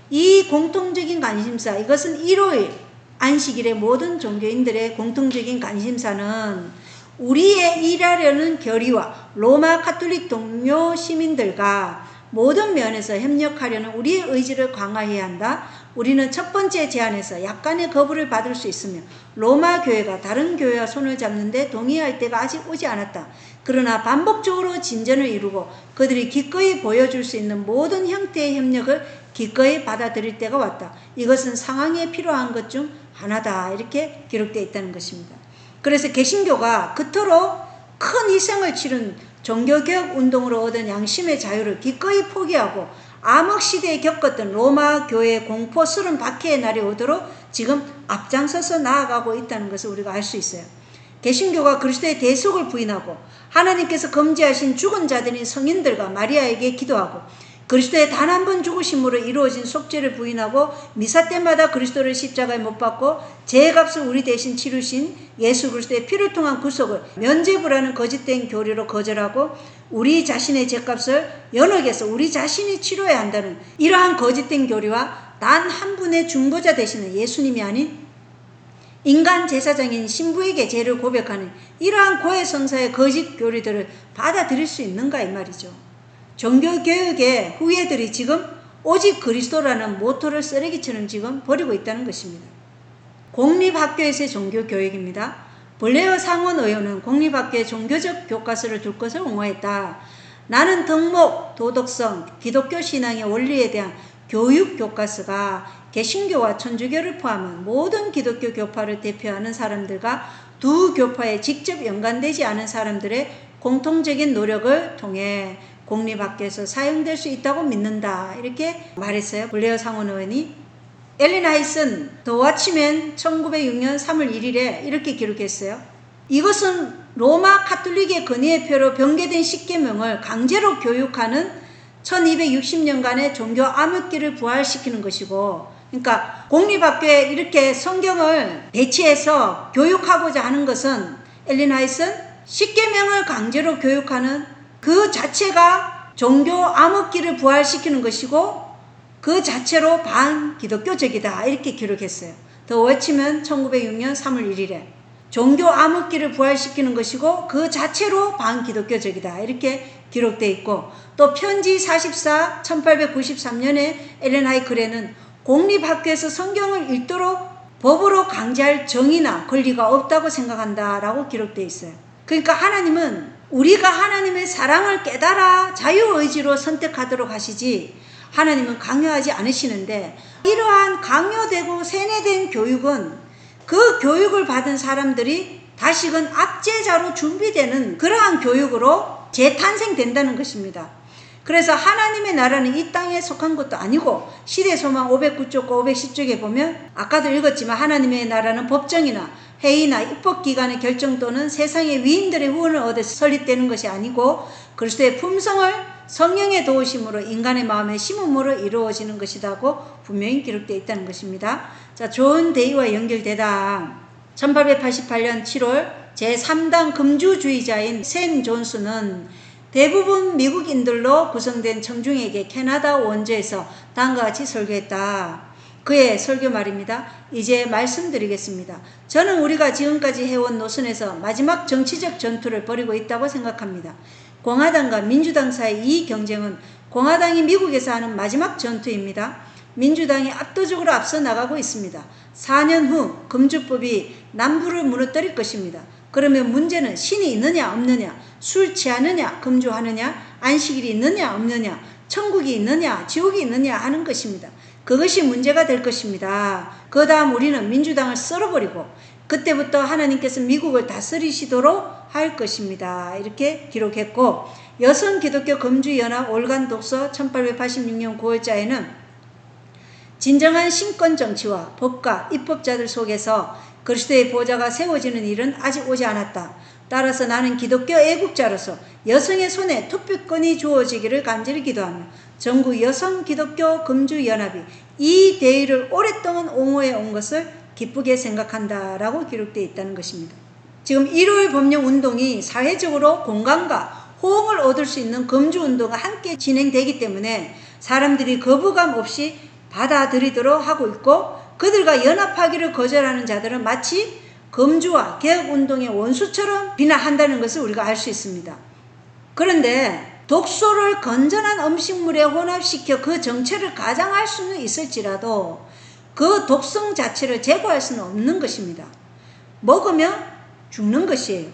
이 공통적인 관심사, 이것은 일요일 안식일의 모든 종교인들의 공통적인 관심사는 우리의 일하려는 결의와 로마 가톨릭 동료 시민들과 모든 면에서 협력하려는 우리의 의지를 강화해야 한다. 우리는 첫 번째 제안에서 약간의 거부를 받을 수 있으며 로마 교회가 다른 교회와 손을 잡는데 동의할 때가 아직 오지 않았다. 그러나 반복적으로 진전을 이루고 그들이 기꺼이 보여줄 수 있는 모든 형태의 협력을 기꺼이 받아들일 때가 왔다. 이것은 상황에 필요한 것 중 하나다. 이렇게 기록되어 있다는 것입니다. 그래서 개신교가 그토록 큰 희생을 치른 종교개혁 운동으로 얻은 양심의 자유를 기꺼이 포기하고 암흑시대에 겪었던 로마 교회의 공포스러운 박해의 날이 오도록 지금 앞장서서 나아가고 있다는 것을 우리가 알 수 있어요. 개신교가 그리스도의 대속을 부인하고 하나님께서 금지하신 죽은 자들인 성인들과 마리아에게 기도하고 그리스도의 단 한 번 죽으심으로 이루어진 속죄를 부인하고 미사 때마다 그리스도를 십자가에 못 박고 죄값을 우리 대신 치르신 예수 그리스도의 피를 통한 구속을 면죄부라는 거짓된 교리로 거절하고 우리 자신의 죄값을 연옥에서 우리 자신이 치러야 한다는 이러한 거짓된 교리와 단 한 분의 중보자 되시는 예수님이 아닌 인간 제사장인 신부에게 죄를 고백하는 이러한 고해성사의 거짓 교리들을 받아들일 수 있는가 이 말이죠. 종교개혁의 후예들이 지금 오직 그리스도라는 모토를 쓰레기처럼 지금 버리고 있다는 것입니다. 공립학교에서의 종교교육입니다. 블레어 상원의원은 공립학교에 종교적 교과서를 둘 것을 옹호했다. 나는 덕목, 도덕성, 기독교 신앙의 원리에 대한 교육 교과서가 개신교와 천주교를 포함한 모든 기독교 교파를 대표하는 사람들과 두 교파에 직접 연관되지 않은 사람들의 공통적인 노력을 통해 공립학교에서 사용될 수 있다고 믿는다. 이렇게 말했어요. 블레어 상원 의원이. 엘린 하이슨 더 와치맨 1906년 3월 1일에 이렇게 기록했어요. 이것은 로마 카톨릭의 건의의 표로 변개된 십계명을 강제로 교육하는 1260년간의 종교 암흑기를 부활시키는 것이고, 그러니까 공립학교에 이렇게 성경을 배치해서 교육하고자 하는 것은 엘린 하이슨 십계명을 강제로 교육하는 그 자체가 종교 암흑기를 부활시키는 것이고 그 자체로 반기독교적이다. 이렇게 기록했어요. 더 워치면 1906년 3월 1일에 종교 암흑기를 부활시키는 것이고 그 자체로 반기독교적이다. 이렇게 기록되어 있고, 또 편지 44 1893년에 엘렌 하이클에는 공립학교에서 성경을 읽도록 법으로 강제할 정의나 권리가 없다고 생각한다 라고 기록되어 있어요. 그러니까 하나님은 우리가 하나님의 사랑을 깨달아 자유의지로 선택하도록 하시지 하나님은 강요하지 않으시는데, 이러한 강요되고 세뇌된 교육은 그 교육을 받은 사람들이 다시금 압제자로 준비되는 그러한 교육으로 재탄생된다는 것입니다. 그래서 하나님의 나라는 이 땅에 속한 것도 아니고, 시대소망 509쪽과 510쪽에 보면 아까도 읽었지만 하나님의 나라는 법정이나 회의나 입법기관의 결정 또는 세상의 위인들의 후원을 얻어서 설립되는 것이 아니고 그리스도의 품성을 성령의 도우심으로 인간의 마음에 심음으로 이루어지는 것이라고 분명히 기록되어 있다는 것입니다. 자, 존 데이와 연결되다 1888년 7월 제3당 금주주의자인 샘 존스는 대부분 미국인들로 구성된 청중에게 캐나다 원주에서 다음과 같이 설교했다. 그의 설교 말입니다. 이제 말씀드리겠습니다. 저는 우리가 지금까지 해온 노선에서 마지막 정치적 전투를 벌이고 있다고 생각합니다. 공화당과 민주당 사이 이 경쟁은 공화당이 미국에서 하는 마지막 전투입니다. 민주당이 압도적으로 앞서 나가고 있습니다. 4년 후 금주법이 남부를 무너뜨릴 것입니다. 그러면 문제는 신이 있느냐 없느냐, 술 취하느냐 금주하느냐, 안식일이 있느냐 없느냐, 천국이 있느냐 지옥이 있느냐 하는 것입니다. 그것이 문제가 될 것입니다. 그 다음 우리는 민주당을 썰어버리고 그때부터 하나님께서 미국을 다스리시도록 할 것입니다. 이렇게 기록했고, 여성 기독교 금주연합 올간 독서 1886년 9월자에는 진정한 신권 정치와 법과 입법자들 속에서 그리스도의 보좌가 세워지는 일은 아직 오지 않았다. 따라서 나는 기독교 애국자로서 여성의 손에 투표권이 주어지기를 간절히 기도하며 전국 여성 기독교 금주연합이 이 대의를 오랫동안 옹호해 온 것을 기쁘게 생각한다라고 기록되어 있다는 것입니다. 지금 일요일 법령 운동이 사회적으로 공감과 호응을 얻을 수 있는 금주운동과 함께 진행되기 때문에 사람들이 거부감 없이 받아들이도록 하고 있고, 그들과 연합하기를 거절하는 자들은 마치 금주와 개혁운동의 원수처럼 비난한다는 것을 우리가 알 수 있습니다. 그런데 독소를 건전한 음식물에 혼합시켜 그 정체를 가장할 수는 있을지라도 그 독성 자체를 제거할 수는 없는 것입니다. 먹으면 죽는 것이에요.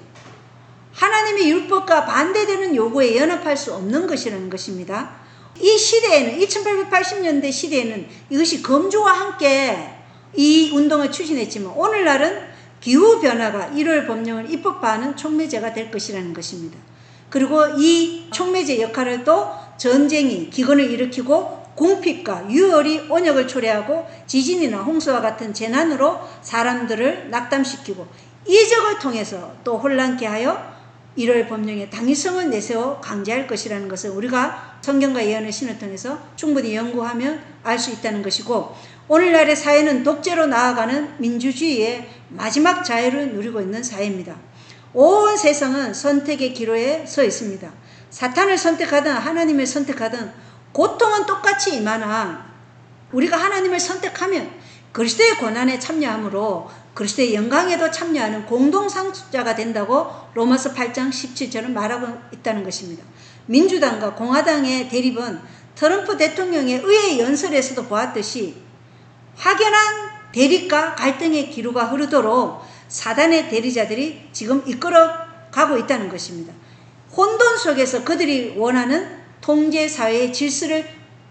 하나님의 율법과 반대되는 요구에 연합할 수 없는 것이라는 것입니다. 이 시대에는 1880년대 시대에는 이것이 금주와 함께 이 운동을 추진했지만 오늘날은 기후변화가 1월 법령을 입법화하는 촉매제가 될 것이라는 것입니다. 그리고 이 촉매제 역할을 또 전쟁이 기근을 일으키고 궁핍과 유월이 온역을 초래하고 지진이나 홍수와 같은 재난으로 사람들을 낙담시키고 이적을 통해서 또 혼란케 하여 1월 법령의 당위성을 내세워 강제할 것이라는 것을 우리가 성경과 예언의 신을 통해서 충분히 연구하면 알 수 있다는 것이고, 오늘날의 사회는 독재로 나아가는 민주주의의 마지막 자유를 누리고 있는 사회입니다. 온 세상은 선택의 기로에 서 있습니다. 사탄을 선택하든 하나님을 선택하든 고통은 똑같이 임하나 우리가 하나님을 선택하면 그리스도의 고난에 참여함으로 그리스도의 영광에도 참여하는 공동상속자가 된다고 로마서 8장 17절은 말하고 있다는 것입니다. 민주당과 공화당의 대립은 트럼프 대통령의 의회 연설에서도 보았듯이 확연한 대립과 갈등의 기류가 흐르도록 사단의 대리자들이 지금 이끌어가고 있다는 것입니다. 혼돈 속에서 그들이 원하는 통제사회의 질서를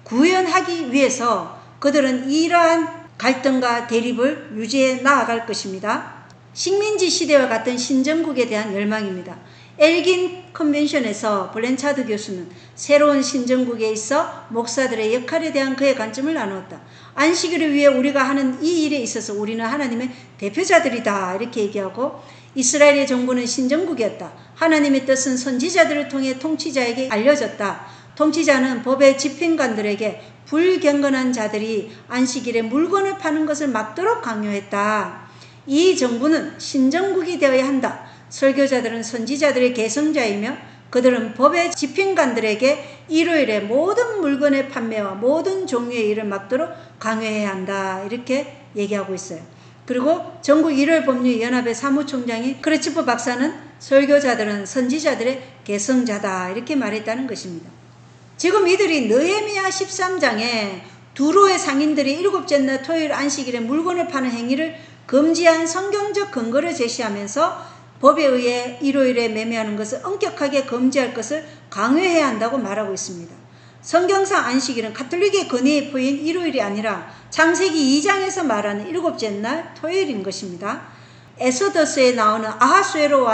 구현하기 위해서 그들은 이러한 갈등과 대립을 유지해 나아갈 것입니다. 식민지 시대와 같은 신정국에 대한 열망입니다. 엘긴 컨벤션에서 블렌차드 교수는 새로운 신정국에 있어 목사들의 역할에 대한 그의 관점을 나누었다. 안식일을 위해 우리가 하는 이 일에 있어서 우리는 하나님의 대표자들이다 이렇게 얘기하고, 이스라엘의 정부는 신정국이었다. 하나님의 뜻은 선지자들을 통해 통치자에게 알려졌다. 통치자는 법의 집행관들에게 불경건한 자들이 안식일에 물건을 파는 것을 막도록 강요했다. 이 정부는 신정국이 되어야 한다. 설교자들은 선지자들의 계승자이며 그들은 법의 집행관들에게 일요일에 모든 물건의 판매와 모든 종류의 일을 막도록 강요해야 한다 이렇게 얘기하고 있어요. 그리고 전국 일요일법률연합의 사무총장인 크레츠프 박사는 설교자들은 선지자들의 계승자다 이렇게 말했다는 것입니다. 지금 이들이 느헤미야 13장에 두로의 상인들이 7째 날 토요일 안식일에 물건을 파는 행위를 금지한 성경적 근거를 제시하면서 법에 의해 일요일에 매매하는 것을 엄격하게 금지할 것을 강요해야 한다고 말하고 있습니다. 성경상 안식일은 가톨릭의 권위에 보인 일요일이 아니라 창세기 2장에서 말하는 7째 날 토요일인 것입니다. 에소더스에 나오는 아하수에로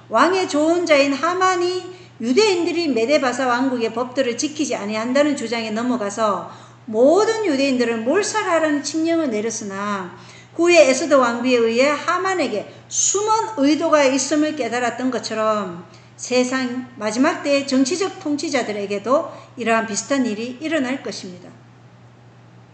왕의 좋은 자인 하만이 유대인들이 메데바사 왕국의 법들을 지키지 아니한다는 주장에 넘어가서 모든 유대인들을 몰살하라는 칙령을 내렸으나 후에 에스더 왕비에 의해 하만에게 숨은 의도가 있음을 깨달았던 것처럼 세상 마지막 때의 정치적 통치자들에게도 이러한 비슷한 일이 일어날 것입니다.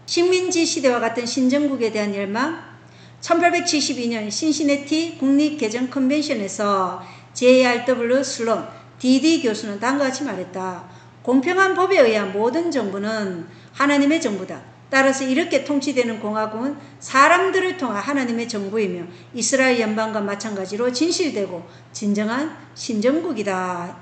식민지 시대와 같은 신정국에 대한 열망. 1872년 신시내티 국립개정 컨벤션에서 J.R.W. 슬론 D.D. 교수는 다음과 같이 말했다. 공평한 법에 의한 모든 정부는 하나님의 정부다. 따라서 이렇게 통치되는 공화국은 사람들을 통한 하나님의 정부이며 이스라엘 연방과 마찬가지로 진실되고 진정한 신정국이다.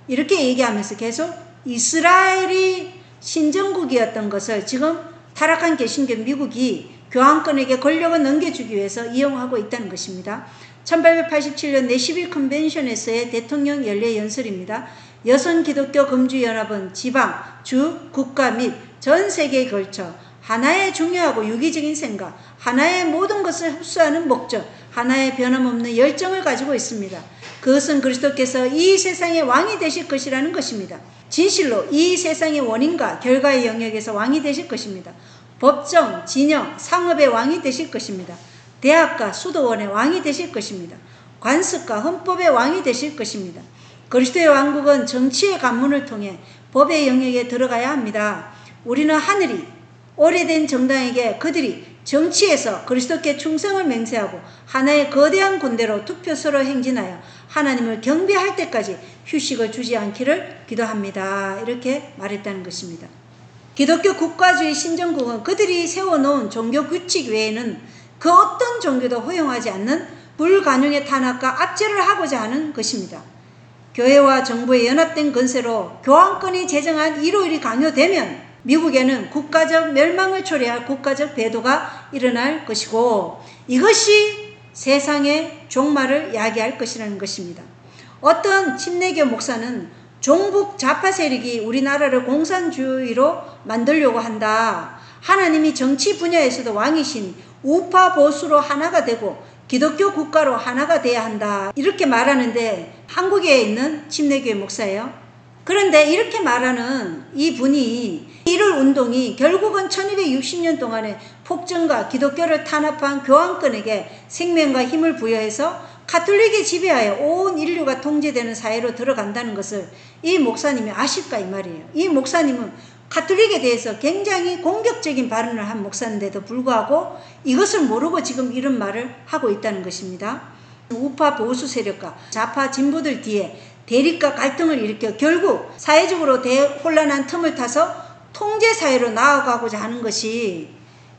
이렇게 얘기하면서 계속 이스라엘이 신정국이었던 것을 지금 타락한 개신교 미국이 교황권에게 권력을 넘겨주기 위해서 이용하고 있다는 것입니다. 1887년 내11 컨벤션에서의 대통령 연례 연설입니다. 여성 기독교 금주연합은 지방, 주, 국가 및 전 세계에 걸쳐 하나의 중요하고 유기적인 생각, 하나의 모든 것을 흡수하는 목적, 하나의 변함없는 열정을 가지고 있습니다. 그것은 그리스도께서 이 세상의 왕이 되실 것이라는 것입니다. 진실로 이 세상의 원인과 결과의 영역에서 왕이 되실 것입니다. 법정, 진영, 상업의 왕이 되실 것입니다. 대학과 수도원의 왕이 되실 것입니다. 관습과 헌법의 왕이 되실 것입니다. 그리스도의 왕국은 정치의 관문을 통해 법의 영역에 들어가야 합니다. 우리는 하늘이 오래된 정당에게 그들이 정치에서 그리스도께 충성을 맹세하고 하나의 거대한 군대로 투표소로 행진하여 하나님을 경배할 때까지 휴식을 주지 않기를 기도합니다. 이렇게 말했다는 것입니다. 기독교 국가주의 신정국은 그들이 세워놓은 종교 규칙 외에는 그 어떤 종교도 허용하지 않는 불관용의 탄압과 압제를 하고자 하는 것입니다. 교회와 정부의 연합된 건세로 교황권이 제정한 일요일이 강요되면 미국에는 국가적 멸망을 초래할 국가적 배도가 일어날 것이고 이것이 세상의 종말을 야기할 것이라는 것입니다. 어떤 침례교 목사는 종북 좌파 세력이 우리나라를 공산주의로 만들려고 한다. 하나님이 정치 분야에서도 왕이신 우파 보수로 하나가 되고 기독교 국가로 하나가 돼야 한다. 이렇게 말하는데 한국에 있는 침례교회 목사예요. 그런데 이렇게 말하는 이 분이 일요일 운동이 결국은 1260년 동안의 폭정과 기독교를 탄압한 교황권에게 생명과 힘을 부여해서 가톨릭이 지배하여 온 인류가 통제되는 사회로 들어간다는 것을 이 목사님이 아실까 이 말이에요. 이 목사님은 가톨릭에 대해서 굉장히 공격적인 발언을 한 목사인데도 불구하고 이것을 모르고 지금 이런 말을 하고 있다는 것입니다. 우파 보수 세력과 좌파 진보들 뒤에 대립과 갈등을 일으켜 결국 사회적으로 대혼란한 틈을 타서 통제사회로 나아가고자 하는 것이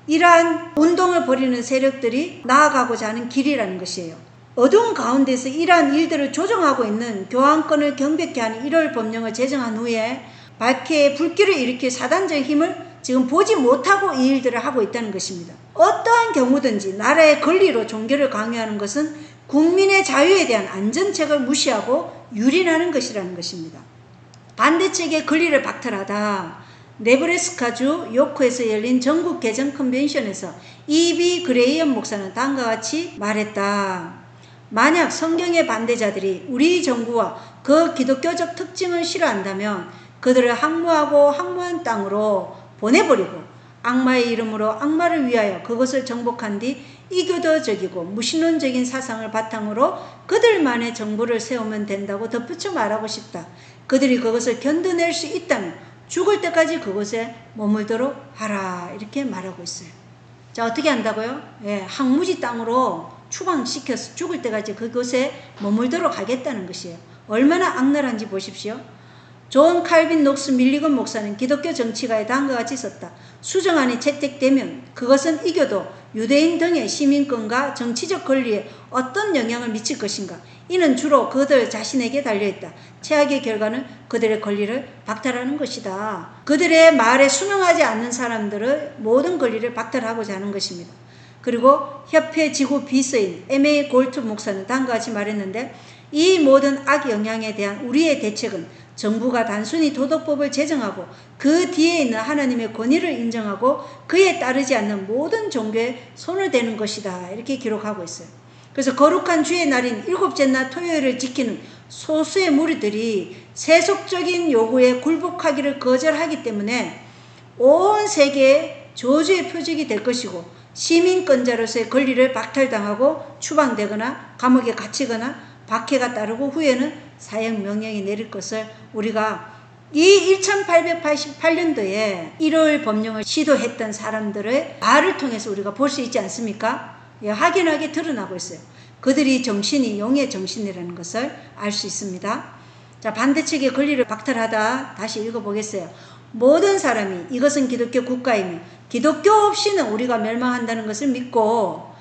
이러한 운동을 벌이는 세력들이 나아가고자 하는 길이라는 것이에요. 어두운 가운데서 이러한 일들을 조정하고 있는 교황권을 경백케 하는 일요일 법령을 제정한 후에 박해의 불길을 일으킬 사단적 힘을 지금 보지 못하고 이 일들을 하고 있다는 것입니다. 어떠한 경우든지 나라의 권리로 종교를 강요하는 것은 국민의 자유에 대한 안전책을 무시하고 유린하는 것이라는 것입니다. 반대측의 권리를 박탈하다. 네브래스카주 요크에서 열린 전국 개정 컨벤션에서 E.B. 그레이엄 목사는 다음과 같이 말했다. 만약 성경의 반대자들이 우리 정부와 그 기독교적 특징을 싫어한다면 그들을 항모하고 항모한 땅으로 보내버리고 악마의 이름으로 악마를 위하여 그것을 정복한 뒤 이교도적이고 무신론적인 사상을 바탕으로 그들만의 정부를 세우면 된다고 덧붙여 말하고 싶다. 그들이 그것을 견뎌낼 수 있다면 죽을 때까지 그곳에 머물도록 하라. 이렇게 말하고 있어요. 자, 어떻게 한다고요? 항무지 땅으로 추방시켜서 죽을 때까지 그곳에 머물도록 하겠다는 것이에요. 얼마나 악랄한지 보십시오. 존 칼빈 녹스 밀리건 목사는 기독교 정치가에 다음과 같이 썼다. 수정안이 채택되면 그것은 이교도, 유대인 등의 시민권과 정치적 권리에 어떤 영향을 미칠 것인가? 이는 주로 그들 자신에게 달려있다. 최악의 결과는 그들의 권리를 박탈하는 것이다. 그들의 말에 순응하지 않는 사람들의 모든 권리를 박탈하고자 하는 것입니다. 그리고 협회 지구 비서인 M.A. 골트 목사는 다음과 같이 말했는데 이 모든 악 영향에 대한 우리의 대책은 정부가 단순히 도덕법을 제정하고 그 뒤에 있는 하나님의 권위를 인정하고 그에 따르지 않는 모든 종교에 손을 대는 것이다. 이렇게 기록하고 있어요. 그래서 거룩한 주의 날인 일곱째 날 토요일을 지키는 소수의 무리들이 세속적인 요구에 굴복하기를 거절하기 때문에 온 세계의 저주의 표적이 될 것이고 시민권자로서의 권리를 박탈당하고 추방되거나 감옥에 갇히거나 박해가 따르고 후에는 사형 명령이 내릴 것을 우리가 이 1888년도에 1월 법령을 시도했던 사람들의 말을 통해서 우리가 볼 수 있지 않습니까? 확연하게 드러나고 있어요. 그들이 정신이 용의 정신이라는 것을 알 수 있습니다. 자, 반대측의 권리를 박탈하다 다시 읽어보겠어요. 모든 사람이 이것은 기독교 국가이며 기독교 없이는 우리가 멸망한다는 것을 믿고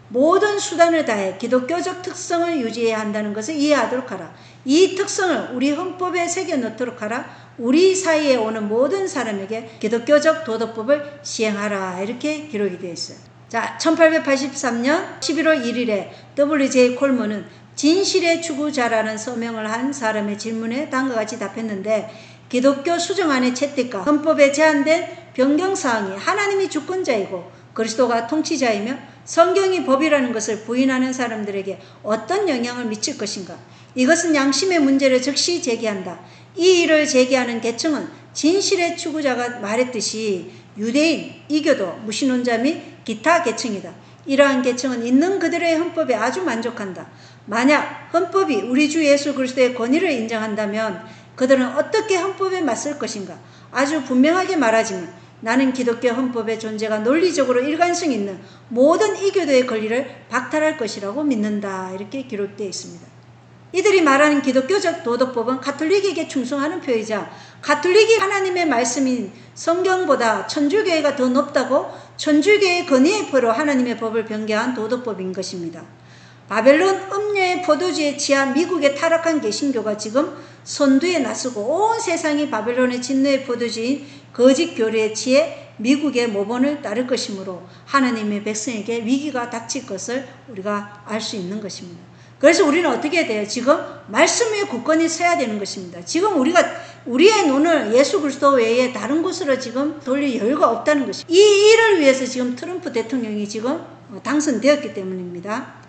모든 수단을 다해 기독교적 특성을 유지해야 한다는 것을 이해하도록 하라. 이 특성을 우리 헌법에 새겨 넣도록 하라. 우리 사이에 오는 모든 사람에게 기독교적 도덕법을 시행하라. 이렇게 기록이 되어 있어요. 자, 1883년 11월 1일에 W.J. 콜먼은 진실의 추구자라는 서명을 한 사람의 질문에 다음과 같이 답했는데 기독교 수정안의 채택과 헌법에 제한된 변경사항이 하나님이 주권자이고 그리스도가 통치자이며 성경이 법이라는 것을 부인하는 사람들에게 어떤 영향을 미칠 것인가? 이것은 양심의 문제를 즉시 제기한다. 이 일을 제기하는 계층은 진실의 추구자가 말했듯이 유대인, 이교도, 무신론자 및 기타 계층이다. 이러한 계층은 있는 그들의 헌법에 아주 만족한다. 만약 헌법이 우리 주 예수 그리스도의 권위를 인정한다면 그들은 어떻게 헌법에 맞설 것인가? 아주 분명하게 말하지만 나는 기독교 헌법의 존재가 논리적으로 일관성 있는 모든 이교도의 권리를 박탈할 것이라고 믿는다. 이렇게 기록되어 있습니다. 이들이 말하는 기독교적 도덕법은 가톨릭에게 충성하는 표이자 가톨릭이 하나님의 말씀인 성경보다 천주교회가 더 높다고 천주교의 권위의 표로 하나님의 법을 변경한 도덕법인 것입니다. 바벨론 음녀의 포도주에 취한 미국의 타락한 개신교가 지금 선두에 나서고 온 세상이 바벨론의 진노의 포도주인 거짓 교리에 취해 미국의 모본을 따를 것이므로 하나님의 백성에게 위기가 닥칠 것을 우리가 알 수 있는 것입니다. 그래서 우리는 어떻게 해야 돼요? 지금 말씀 위에 굳건히 서야 되는 것입니다. 지금 우리의 눈을 예수 그리스도 외에 다른 곳으로 지금 돌릴 여유가 없다는 것입니다. 이 일을 위해서 지금 트럼프 대통령이 지금 당선되었기 때문입니다.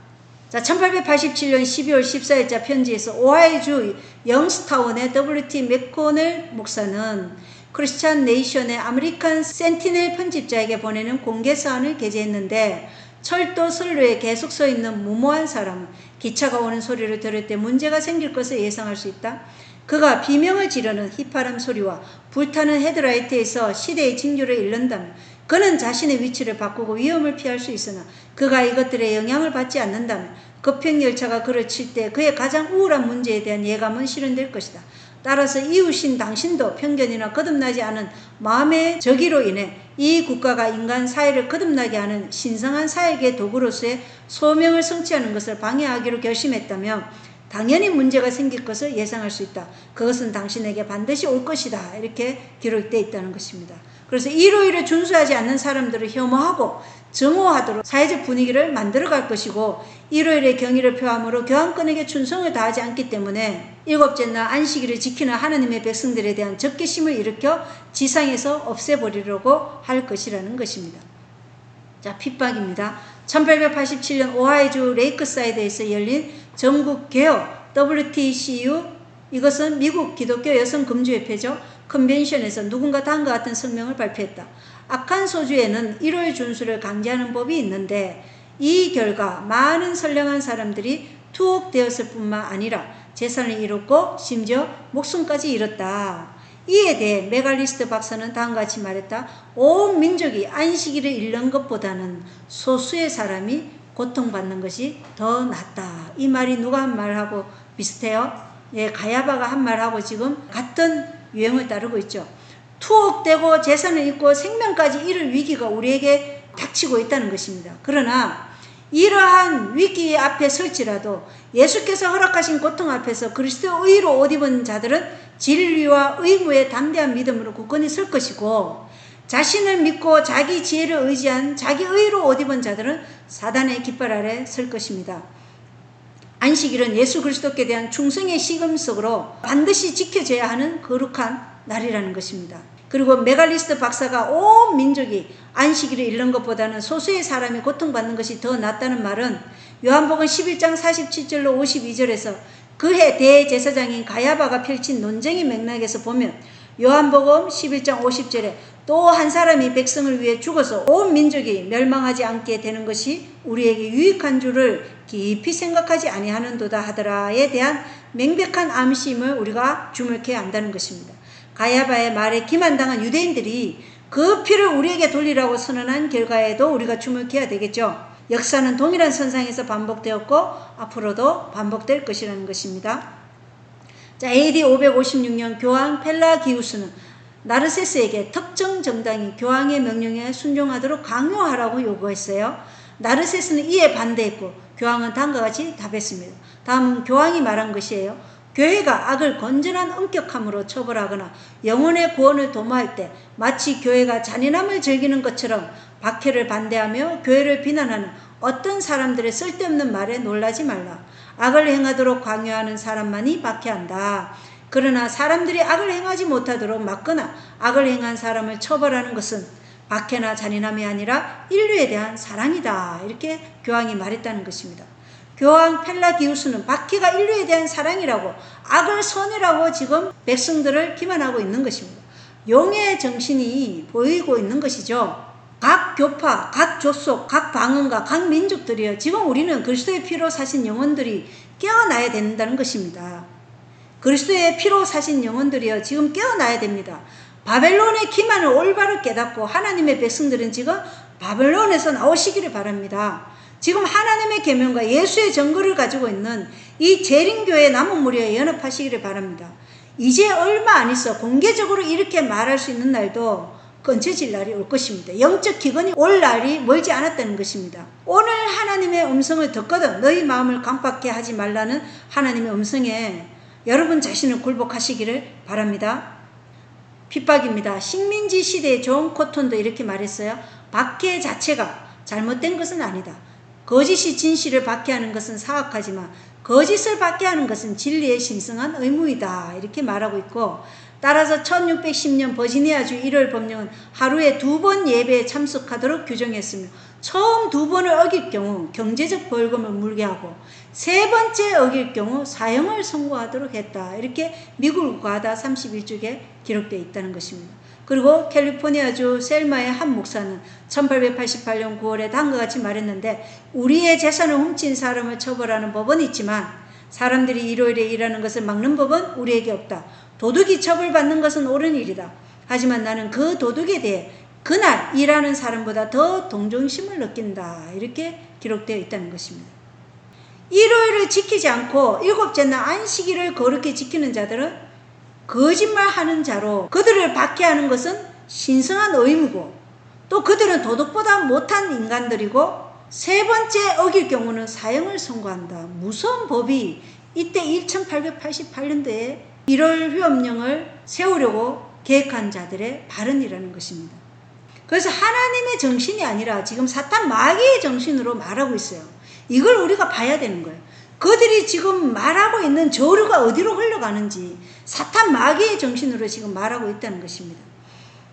자, 1887년 12월 14일자 편지에서 오하이주 영스타운의 W.T. 맥코넬 목사는 크리스찬 네이션의 아메리칸 센티넬 편집자에게 보내는 공개 사안을 게재했는데 철도 선로에 계속 서 있는 무모한 사람은 기차가 오는 소리를 들을 때 문제가 생길 것을 예상할 수 있다. 그가 비명을 지르는 휘파람 소리와 불타는 헤드라이트에서 시대의 징조를 잃는다면 그는 자신의 위치를 바꾸고 위험을 피할 수 있으나 그가 이것들의 영향을 받지 않는다면 급행열차가 그를 칠 때 그의 가장 우울한 문제에 대한 예감은 실현될 것이다. 따라서 이웃인 당신도 편견이나 거듭나지 않은 마음의 저기로 인해 이 국가가 인간 사회를 거듭나게 하는 신성한 사역의 도구로서의 소명을 성취하는 것을 방해하기로 결심했다면 당연히 문제가 생길 것을 예상할 수 있다. 그것은 당신에게 반드시 올 것이다. 이렇게 기록되어 있다는 것입니다. 그래서 일요일을 준수하지 않는 사람들을 혐오하고 증오하도록 사회적 분위기를 만들어갈 것이고 일요일의 경의를 표함으로 교황권에게 충성을 다하지 않기 때문에 일곱째 날 안식일을 지키는 하나님의 백성들에 대한 적개심을 일으켜 지상에서 없애버리려고 할 것이라는 것입니다. 자, 핍박입니다. 1887년 오하이주 레이크사이드에서 열린 전국 개혁 WTCU, 이것은 미국 기독교 여성 금주협회죠. 컨벤션에서 누군가 다음과 같은 성명을 발표했다. 악한 소주에는 일월 준수를 강제하는 법이 있는데 이 결과 많은 선량한 사람들이 투옥되었을 뿐만 아니라 재산을 잃었고 심지어 목숨까지 잃었다. 이에 대해 메갈리스트 박사는 다음과 같이 말했다. 온 민족이 안식일을 잃는 것보다는 소수의 사람이 고통받는 것이 더 낫다. 이 말이 누가 한 말하고 비슷해요? 예, 가야바가 한 말하고 지금 같은 유행을 따르고 있죠. 투옥되고 재산을 잃고 생명까지 잃을 위기가 우리에게 닥치고 있다는 것입니다. 그러나 이러한 위기 앞에 설지라도 예수께서 허락하신 고통 앞에서 그리스도 의로 옷 입은 자들은 진리와 의무의 담대한 믿음으로 굳건히 설 것이고, 자신을 믿고 자기 지혜를 의지한 자기 의로 옷 입은 자들은 사단의 깃발 아래 설 것입니다. 안식일은 예수 그리스도께 대한 충성의 시금석으로 반드시 지켜져야 하는 거룩한 날이라는 것입니다. 그리고 메갈리스트 박사가 온 민족이 안식일을 잃는 것보다는 소수의 사람이 고통받는 것이 더 낫다는 말은 요한복음 11장 47절로 52절에서 그해 대제사장인 가야바가 펼친 논쟁의 맥락에서 보면 요한복음 11장 50절에 또 한 사람이 백성을 위해 죽어서 온 민족이 멸망하지 않게 되는 것이 우리에게 유익한 줄을 깊이 생각하지 아니하는도다 하더라에 대한 명백한 암시임을 우리가 주목해야 한다는 것입니다. 가야바의 말에 기만당한 유대인들이 그 피를 우리에게 돌리라고 선언한 결과에도 우리가 주목해야 되겠죠. 역사는 동일한 선상에서 반복되었고 앞으로도 반복될 것이라는 것입니다. 자, AD 556년 교황 펠라기우스는 나르세스에게 특정 정당이 교황의 명령에 순종하도록 강요하라고 요구했어요. 나르세스는 이에 반대했고 교황은 다음과 같이 답했습니다. 다음은 교황이 말한 것이에요. 교회가 악을 건전한 엄격함으로 처벌하거나 영혼의 구원을 도모할 때 마치 교회가 잔인함을 즐기는 것처럼 박해를 반대하며 교회를 비난하는 어떤 사람들의 쓸데없는 말에 놀라지 말라. 악을 행하도록 강요하는 사람만이 박해한다. 그러나 사람들이 악을 행하지 못하도록 막거나 악을 행한 사람을 처벌하는 것은 박해나 잔인함이 아니라 인류에 대한 사랑이다. 이렇게 교황이 말했다는 것입니다. 교황 펠라기우스는 박해가 인류에 대한 사랑이라고, 악을 선이라고 지금 백성들을 기만하고 있는 것입니다. 용의 정신이 보이고 있는 것이죠. 각 교파, 각 족속, 각 방언과 각 민족들이요, 지금 우리는 그리스도의 피로 사신 영혼들이 깨어나야 된다는 것입니다. 그리스도의 피로 사신 영혼들이요, 지금 깨어나야 됩니다. 바벨론의 기만을 올바로 깨닫고 하나님의 백성들은 지금 바벨론에서 나오시기를 바랍니다. 지금 하나님의 계명과 예수의 증거를 가지고 있는 이 재림교회 남은 무리에 연합하시기를 바랍니다. 이제 얼마 안 있어 공개적으로 이렇게 말할 수 있는 날도 끊쳐질 날이 올 것입니다. 영적 기근이 올 날이 멀지 않았다는 것입니다. 오늘 하나님의 음성을 듣거든 너희 마음을 강팍해 하지 말라는 하나님의 음성에 여러분 자신을 굴복하시기를 바랍니다. 핍박입니다. 식민지 시대의 존 코튼도 이렇게 말했어요. 박해 자체가 잘못된 것은 아니다. 거짓이 진실을 박해하는 것은 사악하지만 거짓을 박해하는 것은 진리의 신성한 의무이다. 이렇게 말하고 있고, 따라서 1610년 버지니아주 1월 법령은 하루에 2번 예배에 참석하도록 규정했으며 처음 2번을 어길 경우 경제적 벌금을 물게 하고 3번째 어길 경우 사형을 선고하도록 했다. 이렇게 미국 국가다 31쪽에 기록되어 있다는 것입니다. 그리고 캘리포니아주 셀마의 한 목사는 1888년 9월에 다음과 같이 말했는데, 우리의 재산을 훔친 사람을 처벌하는 법은 있지만 사람들이 일요일에 일하는 것을 막는 법은 우리에게 없다. 도둑이 처벌받는 것은 옳은 일이다. 하지만 나는 그 도둑에 대해 그날 일하는 사람보다 더 동정심을 느낀다. 이렇게 기록되어 있다는 것입니다. 일요일을 지키지 않고 일곱째 날 안식일을 거룩히 지키는 자들은 거짓말하는 자로 그들을 박해하는 것은 신성한 의무고, 또 그들은 도둑보다 못한 인간들이고 3번째 어길 경우는 사형을 선고한다. 무서운 법이 이때 1888년도에 1월 휴업령을 세우려고 계획한 자들의 발언이라는 것입니다. 그래서 하나님의 정신이 아니라 지금 사탄 마귀의 정신으로 말하고 있어요. 이걸 우리가 봐야 되는 거예요. 그들이 지금 말하고 있는 저류가 어디로 흘러가는지 사탄 마귀의 정신으로 지금 말하고 있다는 것입니다.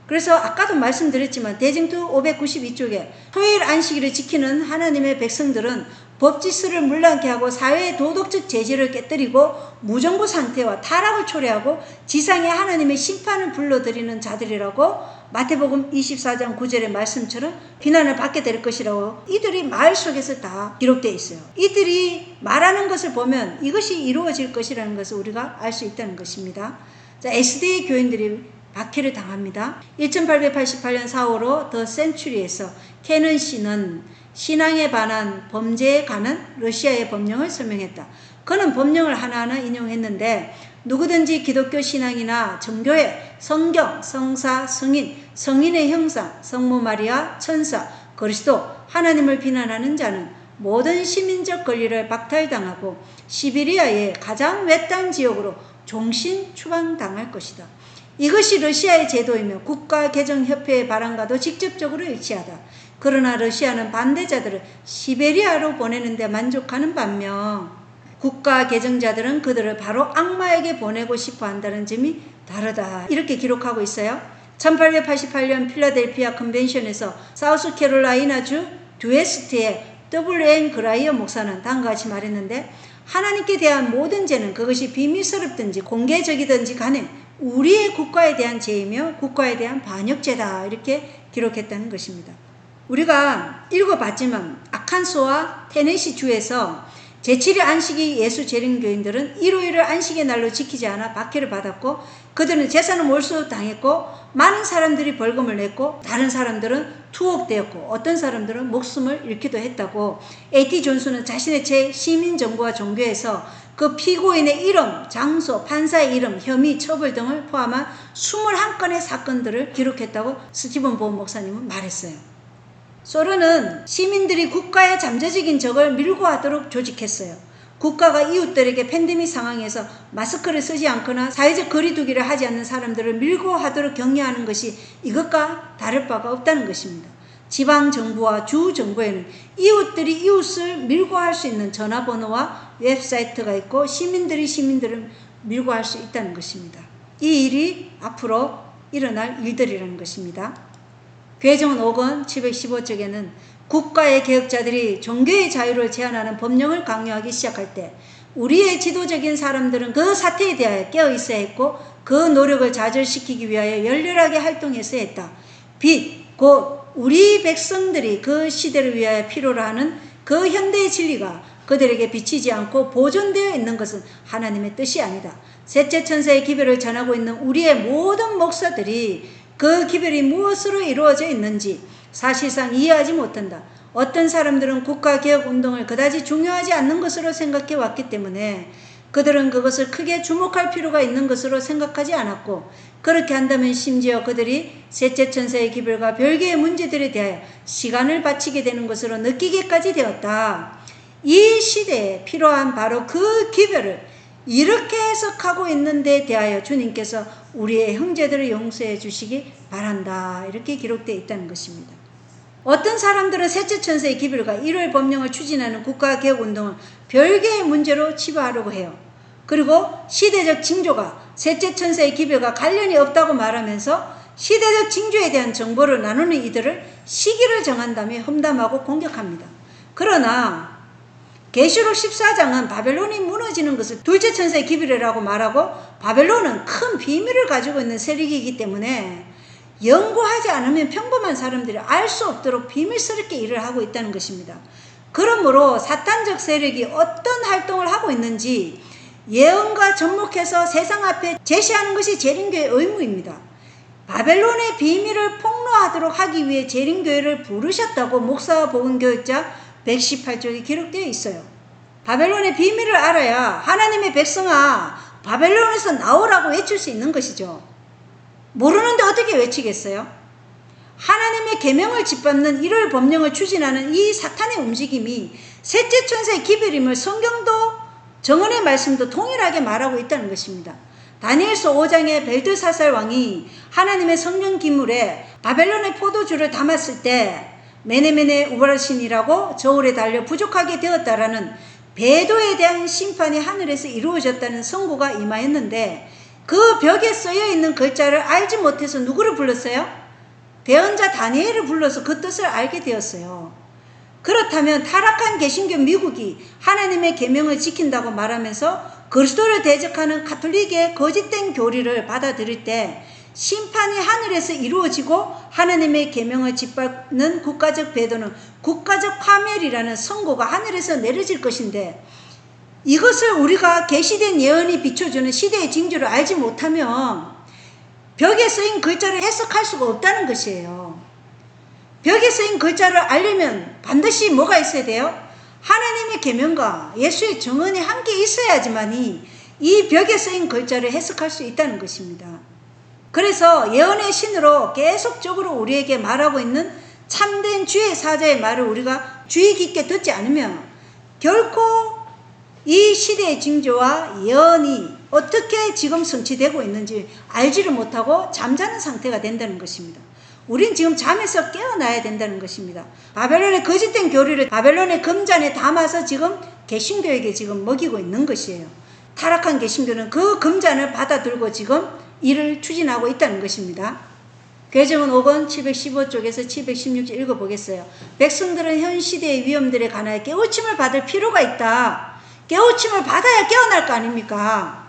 그래서 아까도 말씀드렸지만 대징투 592쪽에 토요일 안식일을 지키는 하나님의 백성들은 법질서를 물랑케 하고 사회의 도덕적 제재를 깨뜨리고 무정부 상태와 타락을 초래하고 지상에 하나님의 심판을 불러들이는 자들이라고 마태복음 24장 9절의 말씀처럼 비난을 받게 될 것이라고 이들이 말 속에서 다 기록되어 있어요. 이들이 말하는 것을 보면 이것이 이루어질 것이라는 것을 우리가 알 수 있다는 것입니다. 자, SDA 교인들이 박해를 당합니다. 1888년 4월호 더 센츄리에서 캐넌 씨는 신앙에 반한 범죄에 관한 러시아의 법령을 설명했다. 그는 법령을 하나하나 인용했는데 누구든지 기독교 신앙이나 정교회, 성경, 성사, 성인, 성인의 형상, 성모 마리아, 천사, 그리스도, 하나님을 비난하는 자는 모든 시민적 권리를 박탈당하고 시베리아의 가장 외딴 지역으로 종신 추방당할 것이다. 이것이 러시아의 제도이며 국가개정협회의 바람과도 직접적으로 일치하다. 그러나 러시아는 반대자들을 시베리아로 보내는 데 만족하는 반면 국가개정자들은 그들을 바로 악마에게 보내고 싶어 한다는 점이 다르다. 이렇게 기록하고 있어요. 1888년 필라델피아 컨벤션에서 사우스캐롤라이나주 듀에스트의 W.N. 그라이어 목사는 다음과 같이 말했는데 하나님께 대한 모든 죄는 그것이 비밀스럽든지 공개적이든지 간에 우리의 국가에 대한 죄이며 국가에 대한 반역죄다. 이렇게 기록했다는 것입니다. 우리가 읽어봤지만 아칸소와 테네시 주에서 제7일 안식이 예수 재림교인들은 일요일을 안식의 날로 지키지 않아 박해를 받았고 그들은 재산을 몰수당했고 많은 사람들이 벌금을 냈고 다른 사람들은 투옥되었고 어떤 사람들은 목숨을 잃기도 했다고 A.T. 존슨은 자신의 책 시민정부와 종교에서 그 피고인의 이름, 장소, 판사의 이름, 혐의, 처벌 등을 포함한 21건의 사건들을 기록했다고 스티븐 보온 목사님은 말했어요. 소련은 시민들이 국가의 잠재적인 적을 밀고하도록 조직했어요. 국가가 이웃들에게 팬데믹 상황에서 마스크를 쓰지 않거나 사회적 거리두기를 하지 않는 사람들을 밀고하도록 격려하는 것이 이것과 다를 바가 없다는 것입니다. 지방정부와 주정부에는 이웃들이 이웃을 밀고할 수 있는 전화번호와 웹사이트가 있고 시민들이 시민들을 밀고할 수 있다는 것입니다. 이 일이 앞으로 일어날 일들이라는 것입니다. 개정은 5권 715쪽에는 국가의 개혁자들이 종교의 자유를 제한하는 법령을 강요하기 시작할 때 우리의 지도적인 사람들은 그 사태에 대하여 깨어 있어야 했고 그 노력을 좌절시키기 위하여 열렬하게 활동했어야 했다. 빛, 곧 우리 백성들이 그 시대를 위하여 필요로 하는 그 현대의 진리가 그들에게 비치지 않고 보존되어 있는 것은 하나님의 뜻이 아니다. 셋째 천사의 기별을 전하고 있는 우리의 모든 목사들이 그 기별이 무엇으로 이루어져 있는지 사실상 이해하지 못한다. 어떤 사람들은 국가개혁운동을 그다지 중요하지 않는 것으로 생각해 왔기 때문에 그들은 그것을 크게 주목할 필요가 있는 것으로 생각하지 않았고 그렇게 한다면 심지어 그들이 셋째 천사의 기별과 별개의 문제들에 대하여 시간을 바치게 되는 것으로 느끼게까지 되었다. 이 시대에 필요한 바로 그 기별을 이렇게 해석하고 있는 데 대하여 주님께서 우리의 형제들을 용서해 주시기 바란다. 이렇게 기록되어 있다는 것입니다. 어떤 사람들은 셋째 천사의 기별과 일요일 법령을 추진하는 국가개혁운동을 별개의 문제로 치부하려고 해요. 그리고 시대적 징조가 셋째 천사의 기별과 관련이 없다고 말하면서 시대적 징조에 대한 정보를 나누는 이들을 시기를 정한다며 험담하고 공격합니다. 그러나 계시록 14장은 바벨론이 무너지는 것을 둘째 천사의 기별이라고 말하고 바벨론은 큰 비밀을 가지고 있는 세력이기 때문에 연구하지 않으면 평범한 사람들이 알 수 없도록 비밀스럽게 일을 하고 있다는 것입니다. 그러므로 사탄적 세력이 어떤 활동을 하고 있는지 예언과 접목해서 세상 앞에 제시하는 것이 재림교회의 의무입니다. 바벨론의 비밀을 폭로하도록 하기 위해 재림교회를 부르셨다고 목사와 복음교육자 118쪽에 기록되어 있어요. 바벨론의 비밀을 알아야 하나님의 백성아 바벨론에서 나오라고 외칠 수 있는 것이죠. 모르는데 어떻게 외치겠어요? 하나님의 계명을 짓밟는 일요일 법령을 추진하는 이 사탄의 움직임이 셋째 천사의 기별임을 성경도 정언의 말씀도 동일하게 말하고 있다는 것입니다. 다니엘서 5장의 벨드사살 왕이 하나님의 성령 기물에 바벨론의 포도주를 담았을 때 메네메네 우바르신이라고 저울에 달려 부족하게 되었다라는 배도에 대한 심판이 하늘에서 이루어졌다는 선고가 임하였는데 그 벽에 쓰여 있는 글자를 알지 못해서 누구를 불렀어요? 대언자 다니엘을 불러서 그 뜻을 알게 되었어요. 그렇다면 타락한 개신교 미국이 하나님의 계명을 지킨다고 말하면서 그리스도를 대적하는 가톨릭의 거짓된 교리를 받아들일 때 심판이 하늘에서 이루어지고 하나님의 계명을 짓밟는 국가적 배도는 국가적 파멸이라는 선고가 하늘에서 내려질 것인데, 이것을 우리가 계시된 예언이 비춰주는 시대의 징조를 알지 못하면 벽에 쓰인 글자를 해석할 수가 없다는 것이에요. 벽에 쓰인 글자를 알려면 반드시 뭐가 있어야 돼요? 하나님의 계명과 예수의 증언이 함께 있어야지만이 이 벽에 쓰인 글자를 해석할 수 있다는 것입니다. 그래서 예언의 신으로 계속적으로 우리에게 말하고 있는 참된 주의 사자의 말을 우리가 주의 깊게 듣지 않으면 결코 이 시대의 징조와 예언이 어떻게 지금 성취되고 있는지 알지를 못하고 잠자는 상태가 된다는 것입니다. 우린 지금 잠에서 깨어나야 된다는 것입니다. 바벨론의 거짓된 교리를 바벨론의 금잔에 담아서 지금 개신교에게 지금 먹이고 있는 것이에요. 타락한 개신교는 그 금잔을 받아들고 지금 일을 추진하고 있다는 것입니다. 개정은 5권 715쪽에서 716쪽 읽어보겠어요. 백성들은 현 시대의 위험들에 관하여 깨우침을 받을 필요가 있다. 깨우침을 받아야 깨어날 거 아닙니까?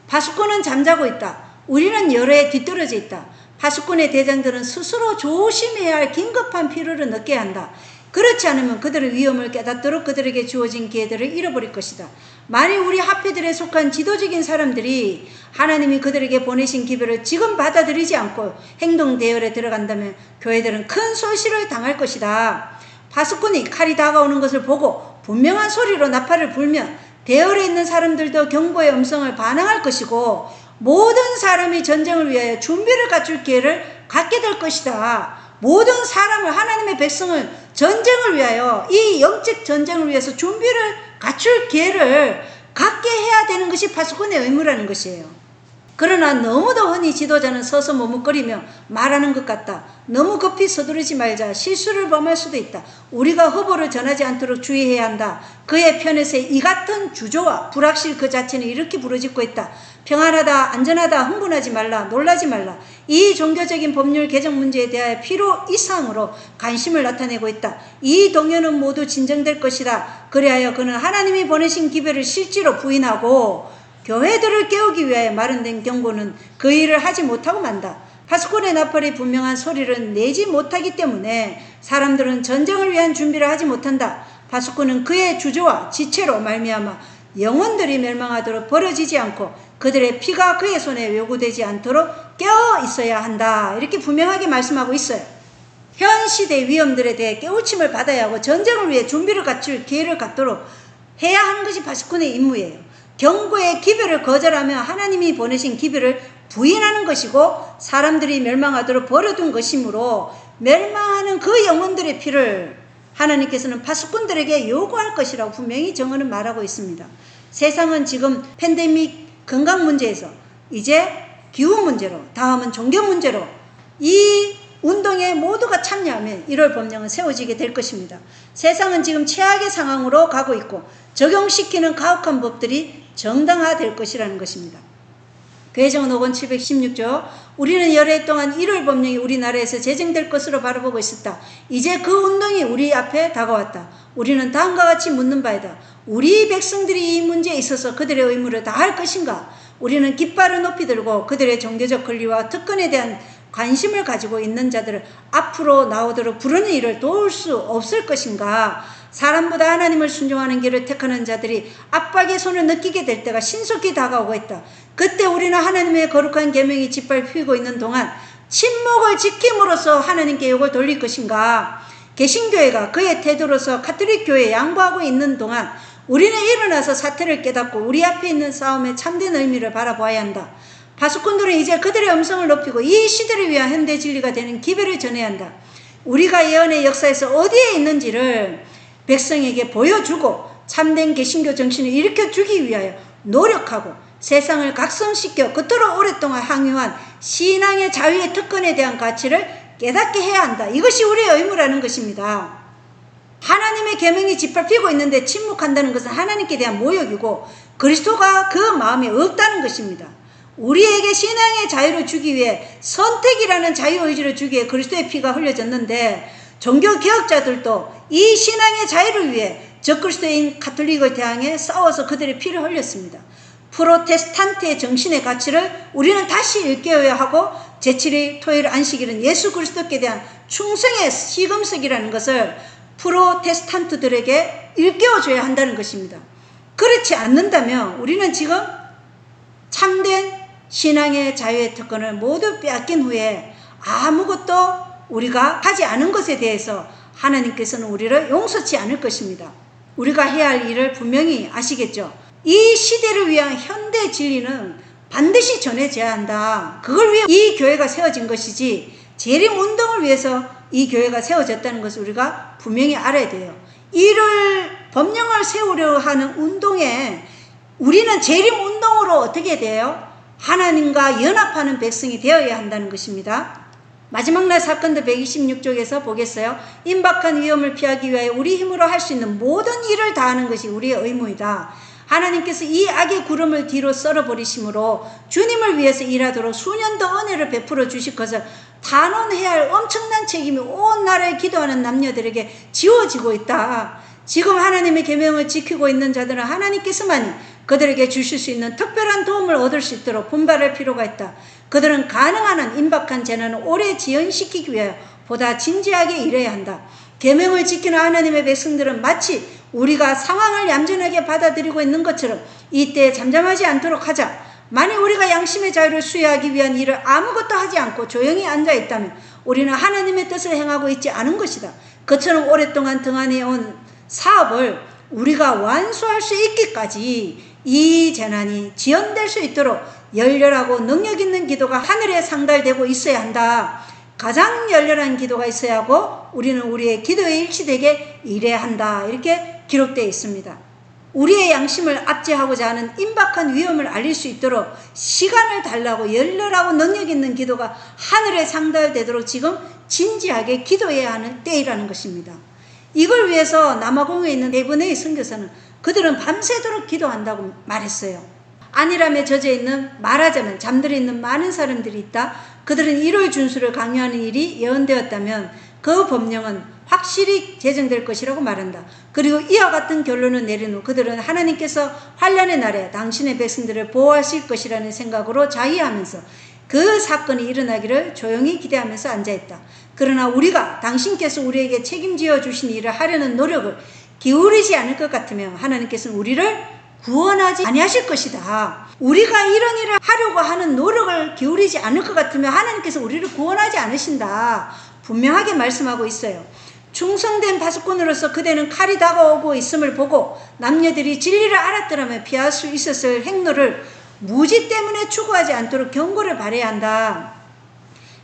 파수꾼은 잠자고 있다. 우리는 열애에 뒤떨어져 있다. 파수꾼의 대장들은 스스로 조심해야 할 긴급한 필요를 느껴야 한다. 그렇지 않으면 그들의 위험을 깨닫도록 그들에게 주어진 기회들을 잃어버릴 것이다. 만일 우리 합회들에 속한 지도적인 사람들이 하나님이 그들에게 보내신 기별을 지금 받아들이지 않고 행동 대열에 들어간다면 교회들은 큰 손실을 당할 것이다. 파수꾼이 칼이 다가오는 것을 보고 분명한 소리로 나팔을 불면 대열에 있는 사람들도 경고의 음성을 반항할 것이고 모든 사람이 전쟁을 위하여 준비를 갖출 기회를 갖게 될 것이다. 모든 사람을, 하나님의 백성을 전쟁을 위하여, 이 영적 전쟁을 위해서 준비를 갖출 기회를 갖게 해야 되는 것이 파수꾼의 의무라는 것이에요. 그러나 너무도 흔히 지도자는 서서 머뭇거리며 말하는 것 같다. 너무 급히 서두르지 말자. 실수를 범할 수도 있다. 우리가 허보를 전하지 않도록 주의해야 한다. 그의 편에서 이 같은 주저와 불확실 그 자체는 이렇게 부르짖고 있다. 평안하다, 안전하다, 흥분하지 말라, 놀라지 말라. 이 종교적인 법률 개정 문제에 대하여 필요 이상으로 관심을 나타내고 있다. 이 동요는 모두 진정될 것이다. 그리하여 그는 하나님이 보내신 기별을 실제로 부인하고 교회들을 깨우기 위하여 마련된 경고는 그 일을 하지 못하고 만다. 파수꾼의 나팔이 분명한 소리를 내지 못하기 때문에 사람들은 전쟁을 위한 준비를 하지 못한다. 파수꾼은 그의 주저와 지체로 말미암아 영혼들이 멸망하도록 버려지지 않고 그들의 피가 그의 손에 요구되지 않도록 깨어 있어야 한다. 이렇게 분명하게 말씀하고 있어요. 현 시대의 위험들에 대해 깨우침을 받아야 하고 전쟁을 위해 준비를 갖출 기회를 갖도록 해야 하는 것이 파수꾼의 임무예요. 경고의 기별을 거절하며 하나님이 보내신 기별을 부인하는 것이고 사람들이 멸망하도록 버려둔 것이므로 멸망하는 그 영혼들의 피를 하나님께서는 파수꾼들에게 요구할 것이라고 분명히 정언은 말하고 있습니다. 세상은 지금 팬데믹 건강 문제에서 이제 기후 문제로, 다음은 종교 문제로 이 운동에 모두가 참여하면 1월 법령은 세워지게 될 것입니다. 세상은 지금 최악의 상황으로 가고 있고 적용시키는 가혹한 법들이 정당화될 것이라는 것입니다. 개정은 5권 716조 우리는 열해 동안 1월 법령이 우리나라에서 제정될 것으로 바라보고 있었다. 이제 그 운동이 우리 앞에 다가왔다. 우리는 다음과 같이 묻는 바이다. 우리 백성들이 이 문제에 있어서 그들의 의무를 다할 것인가? 우리는 깃발을 높이 들고 그들의 종교적 권리와 특권에 대한 관심을 가지고 있는 자들을 앞으로 나오도록 부르는 일을 도울 수 없을 것인가? 사람보다 하나님을 순종하는 길을 택하는 자들이 압박의 손을 느끼게 될 때가 신속히 다가오고 있다. 그때 우리는 하나님의 거룩한 계명이 짓밟히고 있는 동안 침묵을 지킴으로써 하나님께 욕을 돌릴 것인가? 개신교회가 그의 태도로서 가톨릭 교회에 양보하고 있는 동안 우리는 일어나서 사태를 깨닫고 우리 앞에 있는 싸움의 참된 의미를 바라보아야 한다. 파수꾼들은 이제 그들의 음성을 높이고 이 시대를 위한 현대 진리가 되는 기별을 전해야 한다. 우리가 예언의 역사에서 어디에 있는지를 백성에게 보여주고 참된 개신교 정신을 일으켜주기 위하여 노력하고 세상을 각성시켜 그토록 오랫동안 항유한 신앙의 자유의 특권에 대한 가치를 깨닫게 해야 한다. 이것이 우리의 의무라는 것입니다. 하나님의 계명이 짓밟히고 있는데 침묵한다는 것은 하나님께 대한 모욕이고 그리스도가 그 마음에 없다는 것입니다. 우리에게 신앙의 자유를 주기 위해, 선택이라는 자유의지를 주기 위해 그리스도의 피가 흘려졌는데, 종교개혁자들도 이 신앙의 자유를 위해 적그리스도인 가톨릭을 대항해 싸워서 그들의 피를 흘렸습니다. 프로테스탄트의 정신의 가치를 우리는 다시 일깨워야 하고, 제7일 토요일 안식일은 예수 그리스도께 대한 충성의 시금석이라는 것을 프로테스탄트들에게 일깨워줘야 한다는 것입니다. 그렇지 않는다면 우리는 지금 참된 신앙의 자유의 특권을 모두 빼앗긴 후에 아무것도 우리가 하지 않은 것에 대해서 하나님께서는 우리를 용서치 않을 것입니다. 우리가 해야 할 일을 분명히 아시겠죠? 이 시대를 위한 현대 진리는 반드시 전해져야 한다. 그걸 위해 이 교회가 세워진 것이지, 재림 운동을 위해서 이 교회가 세워졌다는 것을 우리가 분명히 알아야 돼요. 이를 법령을 세우려 하는 운동에 우리는 재림 운동으로 어떻게 돼요? 하나님과 연합하는 백성이 되어야 한다는 것입니다. 마지막 날 사건들 126쪽에서 보겠어요. 임박한 위험을 피하기 위하여 우리 힘으로 할 수 있는 모든 일을 다하는 것이 우리의 의무이다. 하나님께서 이 악의 구름을 뒤로 썰어버리심으로 주님을 위해서 일하도록 수년 더 은혜를 베풀어 주실 것을 단언해야 할 엄청난 책임이 온 나라에 기도하는 남녀들에게 지워지고 있다. 지금 하나님의 계명을 지키고 있는 자들은 하나님께서만이 그들에게 주실 수 있는 특별한 도움을 얻을 수 있도록 분발할 필요가 있다. 그들은 가능한 한 임박한 재난을 오래 지연시키기 위하여 보다 진지하게 일해야 한다. 계명을 지키는 하나님의 백성들은 마치 우리가 상황을 얌전하게 받아들이고 있는 것처럼 이때에 잠잠하지 않도록 하자. 만일 우리가 양심의 자유를 수여하기 위한 일을 아무것도 하지 않고 조용히 앉아 있다면 우리는 하나님의 뜻을 행하고 있지 않은 것이다. 그처럼 오랫동안 등한해온 사업을 우리가 완수할 수 있기까지 이 재난이 지연될 수 있도록 열렬하고 능력 있는 기도가 하늘에 상달되고 있어야 한다. 가장 열렬한 기도가 있어야 하고 우리는 우리의 기도에 일치되게 일해야 한다. 이렇게 기록되어 있습니다. 우리의 양심을 압제하고자 하는 임박한 위험을 알릴 수 있도록 시간을 달라고 열렬하고 능력 있는 기도가 하늘에 상달되도록 지금 진지하게 기도해야 하는 때이라는 것입니다. 이걸 위해서 남아공에 있는 네 분의 선교사는 그들은 밤새도록 기도한다고 말했어요. 안일함에 젖어 있는, 말하자면 잠들어 있는 많은 사람들이 있다. 그들은 1월 준수를 강요하는 일이 예언되었다면 그 법령은 확실히 제정될 것이라고 말한다. 그리고 이와 같은 결론을 내린 후 그들은 하나님께서 환난의 날에 당신의 백성들을 보호하실 것이라는 생각으로 자의하면서 그 사건이 일어나기를 조용히 기대하면서 앉아있다. 그러나 우리가 당신께서 우리에게 책임지어 주신 일을 하려는 노력을 기울이지 않을 것 같으면 하나님께서는 우리를 구원하지 아니하실 것이다. 우리가 이런 일을 하려고 하는 노력을 기울이지 않을 것 같으면 하나님께서 우리를 구원하지 않으신다. 분명하게 말씀하고 있어요. 충성된 파수꾼으로서 그대는 칼이 다가오고 있음을 보고 남녀들이 진리를 알았더라면 피할 수 있었을 행로를 무지 때문에 추구하지 않도록 경고를 바라야 한다.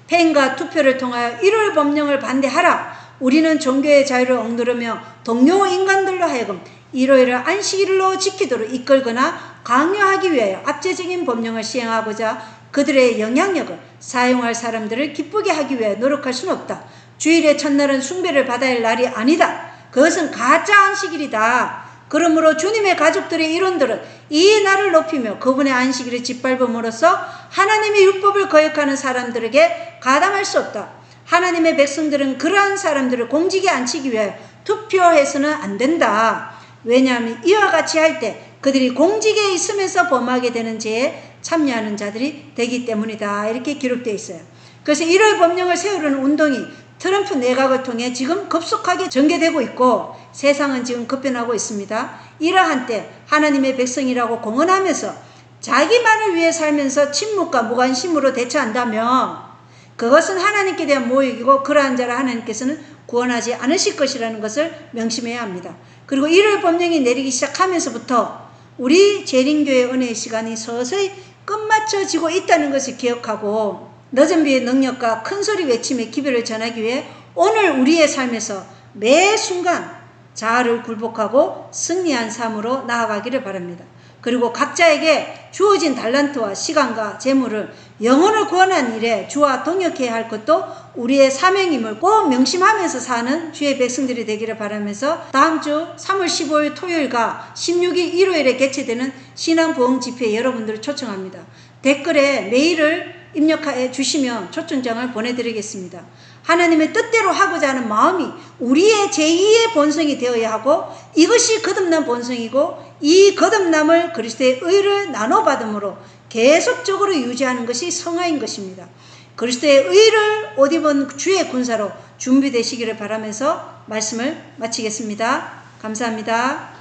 폐인과 투표를 통하여 1월 법령을 반대하라. 우리는 종교의 자유를 억누르며 동료 인간들로 하여금 일요일을 안식일로 지키도록 이끌거나 강요하기 위하여 압제적인 법령을 시행하고자 그들의 영향력을 사용할 사람들을 기쁘게 하기 위해 노력할 수는 없다. 주일의 첫날은 숭배를 받아야 할 날이 아니다. 그것은 가짜 안식일이다. 그러므로 주님의 가족들의 일원들은 이 날을 높이며 그분의 안식일을 짓밟음으로써 하나님의 율법을 거역하는 사람들에게 가담할 수 없다. 하나님의 백성들은 그러한 사람들을 공직에 앉히기 위해 투표해서는 안 된다. 왜냐하면 이와 같이 할 때 그들이 공직에 있으면서 범하게 되는 죄에 참여하는 자들이 되기 때문이다. 이렇게 기록되어 있어요. 그래서 1월 법령을 세우려는 운동이 트럼프 내각을 통해 지금 급속하게 전개되고 있고 세상은 지금 급변하고 있습니다. 이러한 때 하나님의 백성이라고 공언하면서 자기만을 위해 살면서 침묵과 무관심으로 대처한다면 그것은 하나님께 대한 모욕이고 그러한 자를 하나님께서는 구원하지 않으실 것이라는 것을 명심해야 합니다. 그리고 1월 법령이 내리기 시작하면서부터 우리 재림교회 은혜의 시간이 서서히 끝마쳐지고 있다는 것을 기억하고 늦은 비의 능력과 큰소리 외침의 기별을 전하기 위해 오늘 우리의 삶에서 매 순간 자아를 굴복하고 승리한 삶으로 나아가기를 바랍니다. 그리고 각자에게 주어진 달란트와 시간과 재물을 영혼을 구원한 일에 주와 동역해야 할 것도 우리의 사명임을 꼭 명심하면서 사는 주의 백성들이 되기를 바라면서 다음 주 3월 15일 토요일과 16일 일요일에 개최되는 신앙부흥 집회에 여러분들을 초청합니다. 댓글에 메일을 입력해 주시면 초청장을 보내드리겠습니다. 하나님의 뜻대로 하고자 하는 마음이 우리의 제2의 본성이 되어야 하고, 이것이 거듭난 본성이고, 이 거듭남을 그리스도의 의를 나눠받음으로 계속적으로 유지하는 것이 성화인 것입니다. 그리스도의 의를 옷 입은 주의 군사로 준비되시기를 바라면서 말씀을 마치겠습니다. 감사합니다.